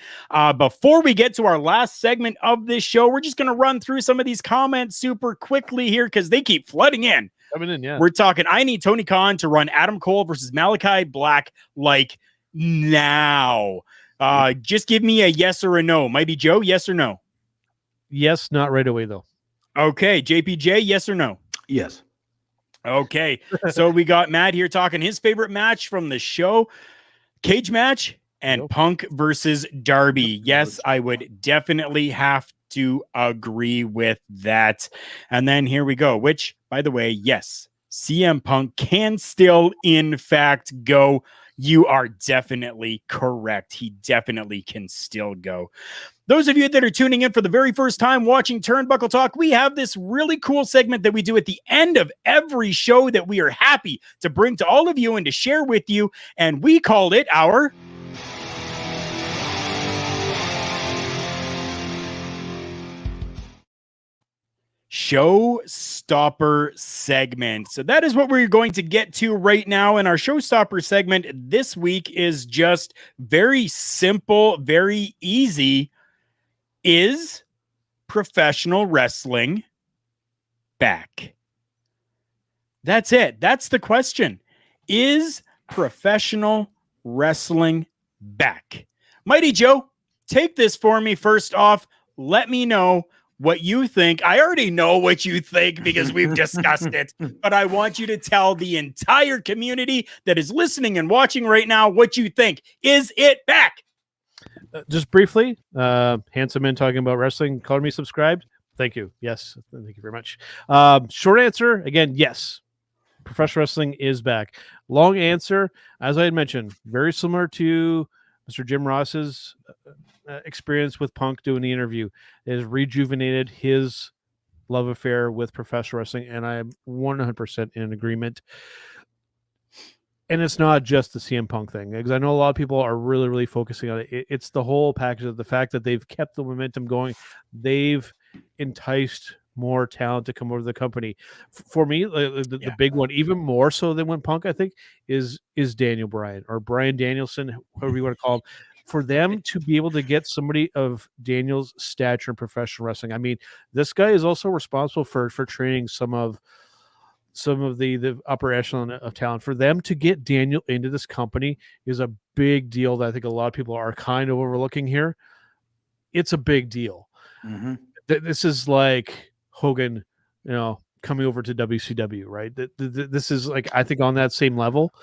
Before we get to our last segment of this show, we're just going to run through some of these comments super quickly here because they keep flooding in. Coming in, yeah. We're talking, I need Tony Khan to run Adam Cole versus Malachi Black like now. Just give me a yes or a no. Mighty Joe, yes or no? Yes, not right away though. Okay, JPJ, yes or no? Yes. Okay, so we got Matt here talking his favorite match from the show, cage match, and Punk versus Darby. Yes, I would definitely have to agree with that. And then here we go, which, by the way, yes, CM Punk can still, in fact, go. You are definitely correct. He definitely can still go. Those of you that are tuning in for the very first time watching Turnbuckle Talk, we have this really cool segment that we do at the end of every show that we are happy to bring to all of you and to share with you. And we called it our Showstopper segment. So that is what we're going to get to right now. And our Showstopper segment this week is just very simple, very easy. Is professional wrestling back? That's it. That's the question. Is professional wrestling back? Mighty Joe, take this for me. First off, let me know what you think. I already know what you think because we've discussed it, but I want you to tell the entire community that is listening and watching right now what you think. Is it back? Just briefly, handsome man talking about wrestling. Call me subscribed. Thank you. Yes. Thank you very much. Short answer, again, yes. Professional wrestling is back. Long answer, as I had mentioned, very similar to Mr. Jim Ross's experience with Punk doing the interview. It has rejuvenated his love affair with professional wrestling, and I am 100% in agreement. And it's not just the CM Punk thing, because I know a lot of people are really, really focusing on it. It's the whole package of the fact that they've kept the momentum going. They've enticed more talent to come over to the company. For me, the big one, even more so than when Punk, I think, is Daniel Bryan or Bryan Danielson, whoever you want to call him. For them to be able to get somebody of Daniel's stature in professional wrestling, I mean, this guy is also responsible for training some of the upper echelon of talent. For them to get Daniel into this company is a big deal that I think a lot of people are kind of overlooking here. It's a big deal. Mm-hmm. This is like Hogan, coming over to WCW, right? This is like, I think, on that same level.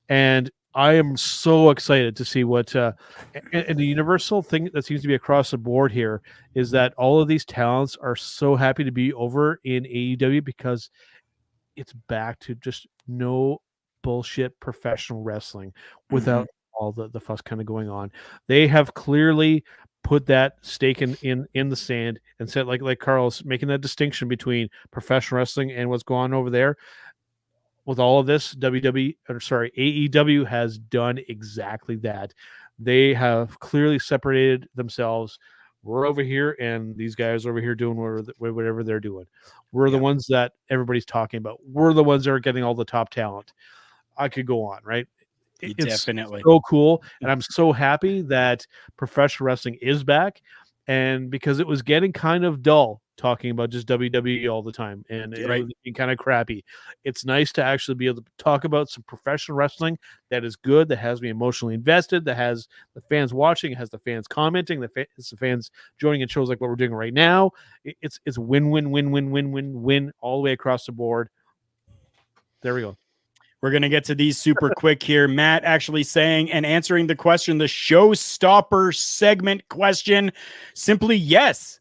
And I am so excited to see what and the universal thing that seems to be across the board here is that all of these talents are so happy to be over in AEW because it's back to just no bullshit professional wrestling without all the fuss kind of going on. They have clearly put that stake in the sand and said, like Karl's making that distinction between professional wrestling and what's going on over there. With all of this, AEW has done exactly that. They have clearly separated themselves. We're over here, and these guys over here doing whatever they're doing. We're the ones that everybody's talking about. We're the ones that are getting all the top talent. I could go on, right? It's definitely so cool, and I'm so happy that professional wrestling is back. And because it was getting kind of dull talking about just WWE all the time, and it was kind of crappy. It's nice to actually be able to talk about some professional wrestling that is good, that has me emotionally invested, that has the fans watching, has the fans commenting, the fans joining in shows like what we're doing right now. It's win all the way across the board. There we go. We're going to get to these super quick here. Matt actually saying and answering the question, the Showstopper segment question, simply yes.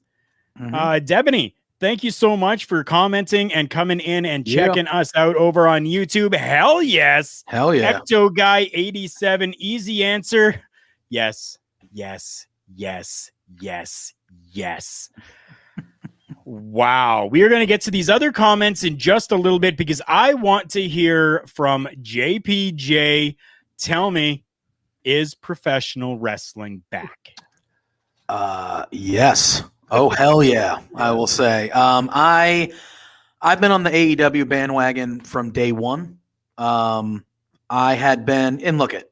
Debony, thank you so much for commenting and coming in and checking us out over on YouTube. Hell yes. Hell yeah. Ecto Guy 87, easy answer. Yes, yes, yes, yes, yes. Wow. We are going to get to these other comments in just a little bit because I want to hear from JPJ. Tell me, is professional wrestling back? Yes. Oh, hell yeah, I will say. I've been on the AEW bandwagon from day one. I had been, and look it,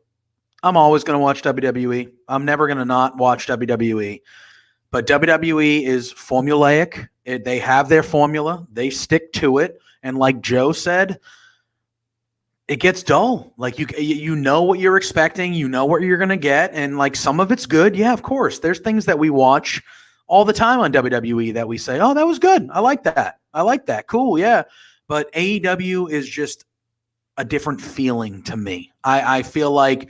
I'm always going to watch WWE. I'm never going to not watch WWE. But WWE is formulaic. They have their formula. They stick to it. And like Joe said, it gets dull. Like you know what you're expecting. You know what you're going to get. And like some of it's good. Yeah, of course. There's things that we watch all the time on WWE that we say, oh, that was good. I like that. I like that. Cool. Yeah. But AEW is just a different feeling to me. I feel like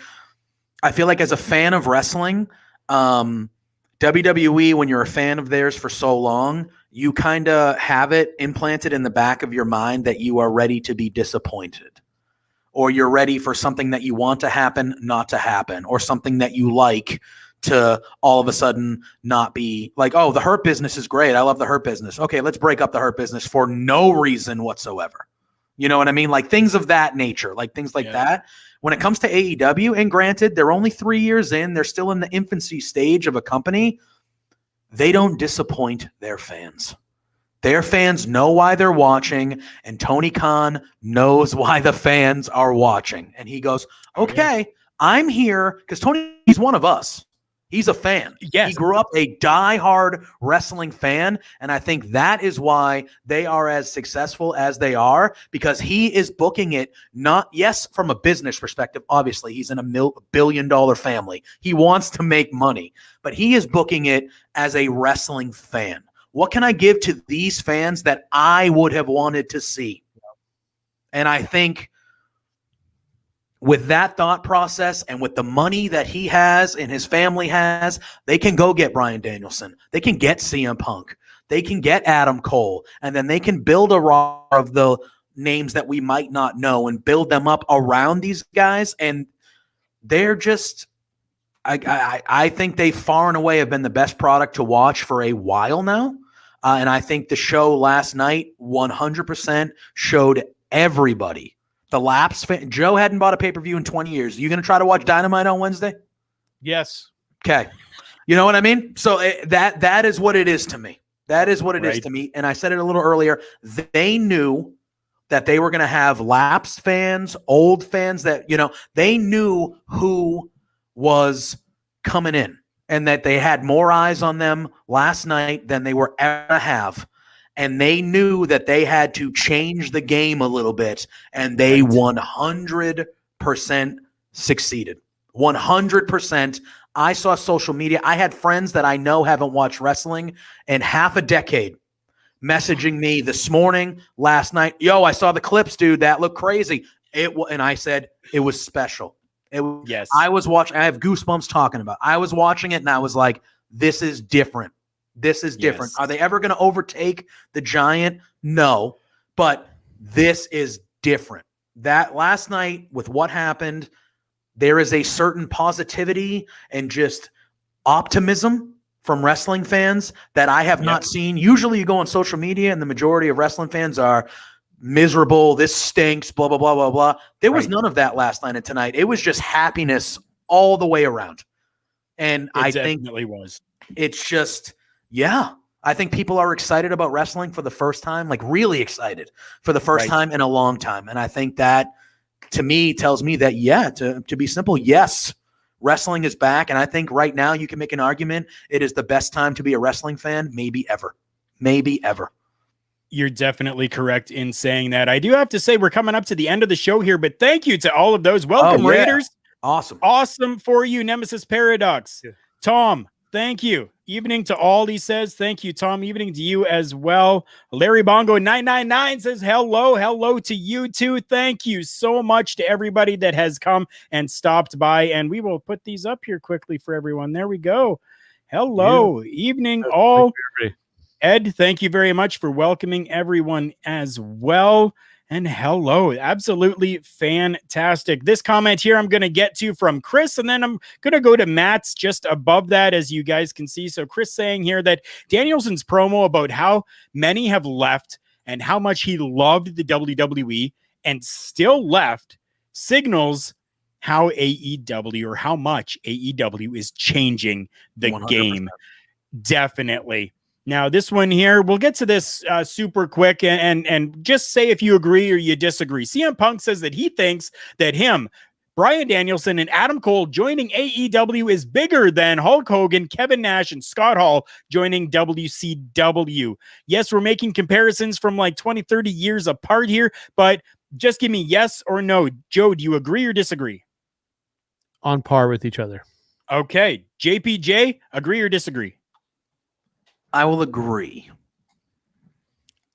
as a fan of wrestling, WWE, when you're a fan of theirs for so long, you kind of have it implanted in the back of your mind that you are ready to be disappointed, or you're ready for something that you want to happen, not to happen, or something that you like to all of a sudden not be like, oh, the Hurt Business is great. I love the Hurt Business. Okay, let's break up the Hurt Business for no reason whatsoever. You know what I mean? Like things of that nature, like things like that. When it comes to AEW, and granted, they're only 3 years in, they're still in the infancy stage of a company, they don't disappoint their fans. Their fans know why they're watching, and Tony Khan knows why the fans are watching. And he goes, okay, I'm here because Tony's one of us. He's a fan. Yes. He grew up a diehard wrestling fan, and I think that is why they are as successful as they are, because he is booking it not, yes, from a business perspective. Obviously, he's in a $1 billion family. He wants to make money, but he is booking it as a wrestling fan. What can I give to these fans that I would have wanted to see? And I think with that thought process and with the money that he has and his family has, they can go get Bryan Danielson. They can get CM Punk. They can get Adam Cole. And then they can build a roster of the names that we might not know and build them up around these guys. And they're just, I think they far and away have been the best product to watch for a while now. And I think the show last night 100% showed everybody. The Laps fan, Joe hadn't bought a pay-per-view in 20 years. Are you going to try to watch Dynamite on Wednesday? Yes. Okay. You know what I mean? So that is what it is to me. That is what it is to me. And I said it a little earlier. They knew that they were going to have Laps fans, old fans that, they knew who was coming in and that they had more eyes on them last night than they were ever going to have. And they knew that they had to change the game a little bit, and they 100% succeeded. 100%. I saw social media. I had friends that I know haven't watched wrestling in half a decade messaging me this morning, last night. Yo, I saw the clips, dude. That looked crazy. And I said it was special. Yes. I was watching. I have goosebumps talking about it. I was watching it, and I was like, this is different. This is different. Yes. Are they ever going to overtake the Giant? No, but this is different. That last night with what happened, there is a certain positivity and just optimism from wrestling fans that I have not seen. Usually you go on social media and the majority of wrestling fans are miserable. This stinks, blah, blah, blah, blah, blah. There was none of that last night and tonight. It was just happiness all the way around. And I think it's just, I think people are excited about wrestling for the first time, like really excited for the first time in a long time. And I think that, to me, tells me that, to be simple, yes, wrestling is back. And I think right now you can make an argument it is the best time to be a wrestling fan, maybe ever. maybe ever. You're definitely correct in saying that. I do have to say we're coming up to the end of the show here, but thank you to all of those. Welcome, Raiders. Awesome for you, Nemesis Paradox. Yeah. Tom, thank you. Evening to all, he says. Thank you, Tom. Evening to you as well. Larry Bongo 999 says hello to you too. Thank you so much to everybody that has come and stopped by, and we will put these up here quickly for everyone. There we go. Hello, evening all. Ed, thank you very much for welcoming everyone as well. And hello, absolutely fantastic. This comment here I'm going to get to from Chris, and then I'm going to go to Matt's just above that, as you guys can see. So Chris saying here that Danielson's promo about how many have left and how much he loved the WWE and still left signals how AEW, or how much AEW is changing the 100%. Game. Definitely. Now, this one here, we'll get to this super quick and just say if you agree or you disagree. CM Punk says that he thinks that him, Bryan Danielson, and Adam Cole joining AEW is bigger than Hulk Hogan, Kevin Nash, and Scott Hall joining WCW. Yes, we're making comparisons from like 20, 30 years apart here, but just give me yes or no. Joe, do you agree or disagree? On par with each other. Okay. JPJ, agree or disagree? I will agree.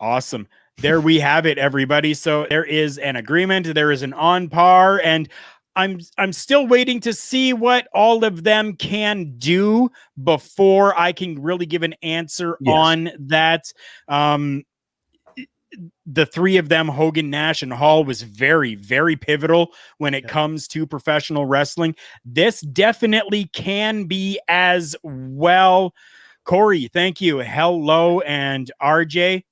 Awesome. There we have it, everybody. So there is an agreement. There is an on par, and I'm still waiting to see what all of them can do before I can really give an answer on that. The three of them, Hogan, Nash, and Hall, was very, very pivotal when it comes to professional wrestling. This definitely can be as well. Corey, thank you. Hello, and RJ.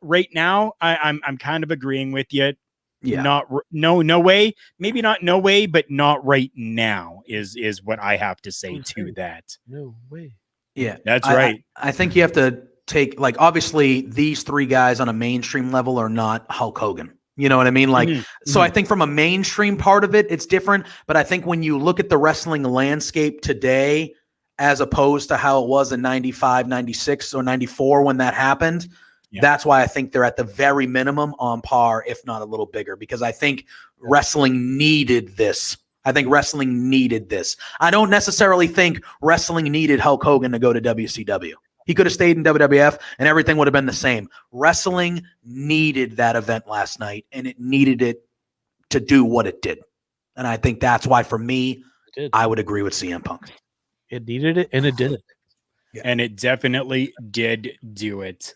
Right now, I'm kind of agreeing with you. Yeah. No way. Maybe not no way, but not right now is what I have to say to that. No way. Yeah, that's right. I think you have to take, like, obviously these three guys on a mainstream level are not Hulk Hogan. You know what I mean? Like, so I think from a mainstream part of it, it's different. But I think when you look at the wrestling landscape today, as opposed to how it was in 95, 96, or 94 when that happened. Yeah. That's why I think they're at the very minimum on par, if not a little bigger, because I think wrestling needed this. I don't necessarily think wrestling needed Hulk Hogan to go to WCW. He could have stayed in WWF and everything would have been the same. Wrestling needed that event last night, and it needed it to do what it did. And I think that's why, for me, I would agree with CM Punk. It needed it, and it did it. Yeah. And it definitely did do it.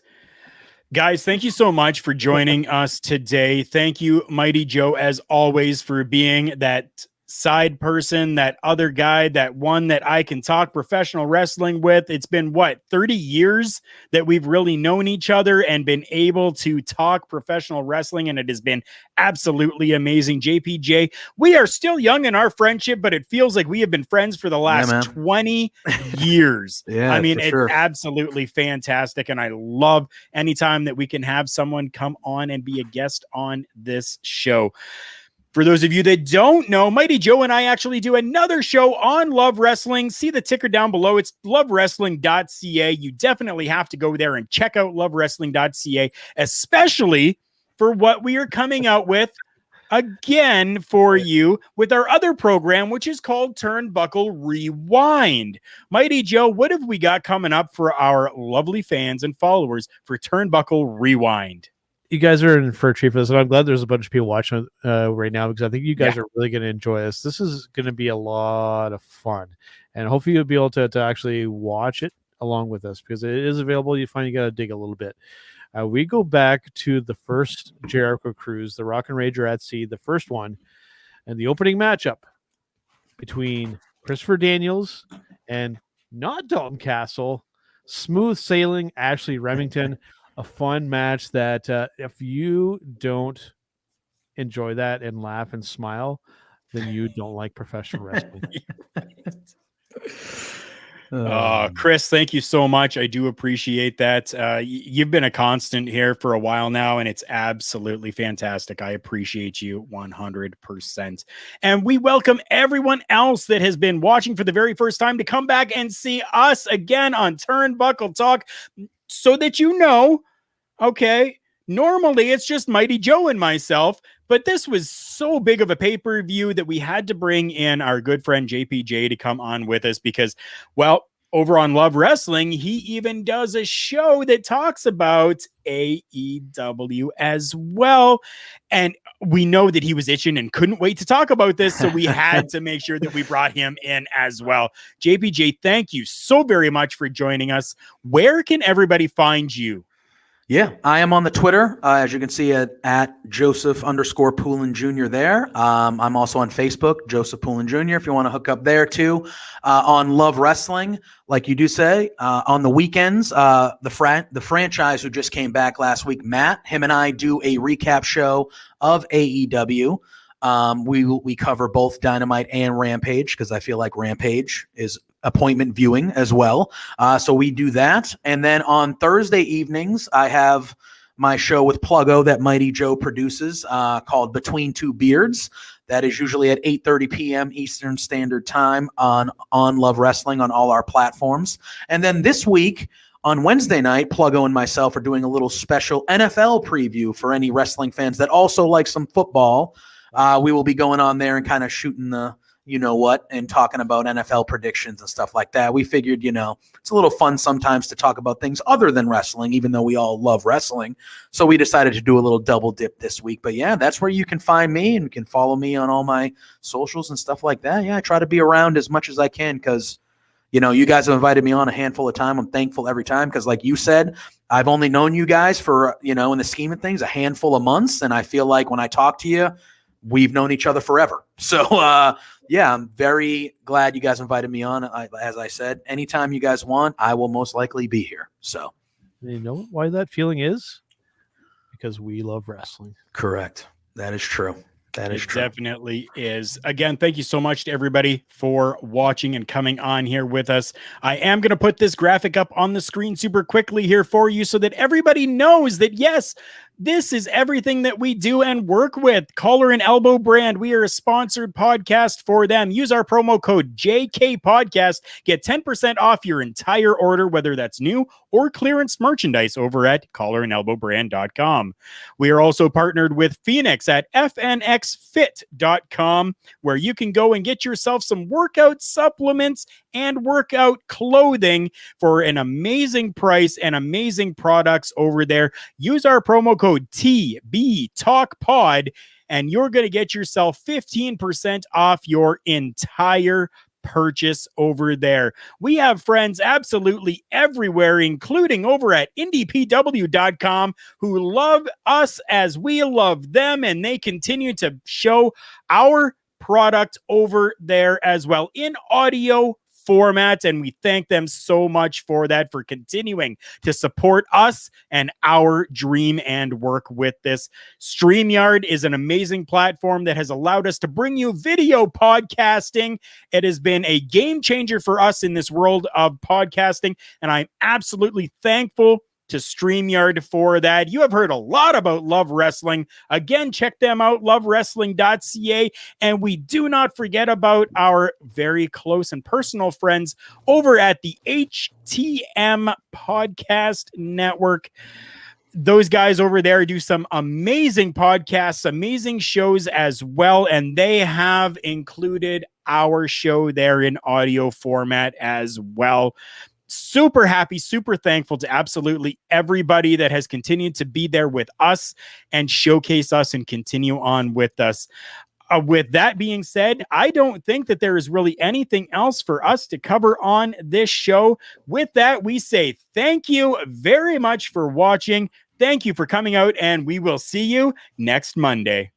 Guys, thank you so much for joining us today. Thank you, Mighty Joe, as always, for being that side person, that other guy, that one that I can talk professional wrestling with. It's been 30 years that we've really known each other and been able to talk professional wrestling, and it has been absolutely amazing. JPJ, we are still young in our friendship, but it feels like we have been friends for the last 20 years. I mean, it's absolutely fantastic, and I love anytime that we can have someone come on and be a guest on this show. For those of you that don't know, Mighty Joe and I actually do another show on Love Wrestling. See the ticker down below. It's lovewrestling.ca. You definitely have to go there and check out lovewrestling.ca, especially for what we are coming out with again for you with our other program, which is called Turnbuckle Rewind. Mighty Joe, what have we got coming up for our lovely fans and followers for Turnbuckle Rewind? You guys are in for a treat for this, and I'm glad there's a bunch of people watching right now, because I think you guys are really going to enjoy this. This is going to be a lot of fun, and hopefully you'll be able to actually watch it along with us, because it is available. You find you got to dig a little bit. We go back to the first Jericho Cruise, the Rock and Rager at Sea, the first one, and the opening matchup between Christopher Daniels and not Dalton Castle, smooth sailing Ashley Remington. A fun match that if you don't enjoy that and laugh and smile, then you don't like professional wrestling. Chris, thank you so much. I do appreciate that. You've been a constant here for a while now, and it's absolutely fantastic. I appreciate you 100%. And we welcome everyone else that has been watching for the very first time to come back and see us again on Turnbuckle Talk. so that you know, okay, normally it's just Mighty Joe and myself, but this was so big of a pay-per-view that we had to bring in our good friend JPJ to come on with us because, well, over on Love Wrestling, he even does a show that talks about AEW as well. And we know that he was itching and couldn't wait to talk about this, so we had to make sure that we brought him in as well. JPJ, thank you so very much for joining us. Where can everybody find you? Yeah, I am on the Twitter, as you can see at Joseph_Poulin Jr. there. I'm also on Facebook, Joseph Poulin Jr. if you want to hook up there too. On Love Wrestling, like you do say, on the weekends, the franchise who just came back last week, Matt, him and I do a recap show of AEW. We cover both Dynamite and Rampage because I feel like Rampage is appointment viewing as well. So we do that. And then on Thursday evenings, I have my show with Pluggo that Mighty Joe produces called Between Two Beards. That is usually at 8:30 p.m. Eastern Standard Time on Love Wrestling on all our platforms. And then this week, on Wednesday night, Pluggo and myself are doing a little special NFL preview for any wrestling fans that also like some football. We will be going on there and kind of shooting the you know what, and talking about NFL predictions and stuff like that. We figured, it's a little fun sometimes to talk about things other than wrestling, even though we all love wrestling. So we decided to do a little double dip this week. But yeah, that's where you can find me, and you can follow me on all my socials and stuff like that. Yeah, I try to be around as much as I can because, you guys have invited me on a handful of time. I'm thankful every time because, like you said, I've only known you guys for, in the scheme of things, a handful of months. And I feel like when I talk to you, we've known each other forever. So, yeah, I'm very glad you guys invited me on. As I said, anytime you guys want, I will most likely be here. So, you know why that feeling is? Because we love wrestling. Correct. That is true. That is true. Definitely is. Again, thank you so much to everybody for watching and coming on here with us. I am going to put this graphic up on the screen super quickly here for you so that everybody knows that, yes, this is everything that we do and work with. Collar and Elbow brand. We are a sponsored podcast for them. Use our promo code JKPodcast. Get 10% off your entire order, whether that's new or clearance merchandise over at collarandelbowbrand.com. We are also partnered with Phoenix at fnxfit.com, where you can go and get yourself some workout supplements and workout clothing for an amazing price and amazing products over there. Use our promo code TBTalkPod, and you're going to get yourself 15% off your entire purchase over there. We have friends absolutely everywhere, including over at IndiePW.com, who love us as we love them, and they continue to show our product over there as well in audio format, and we thank them so much for that, for continuing to support us and our dream and work with this. StreamYard is an amazing platform that has allowed us to bring you video podcasting. It has been a game changer for us in this world of podcasting, and I'm absolutely thankful to StreamYard for that. You have heard a lot about Love Wrestling. Again, check them out, lovewrestling.ca. And we do not forget about our very close and personal friends over at the HTM Podcast Network. Those guys over there do some amazing podcasts, amazing shows as well, and they have included our show there in audio format as well. Super happy, super thankful to absolutely everybody that has continued to be there with us and showcase us and continue on with us. With that being said, I don't think that there is really anything else for us to cover on this show. With that, we say thank you very much for watching. Thank you for coming out, and we will see you next Monday.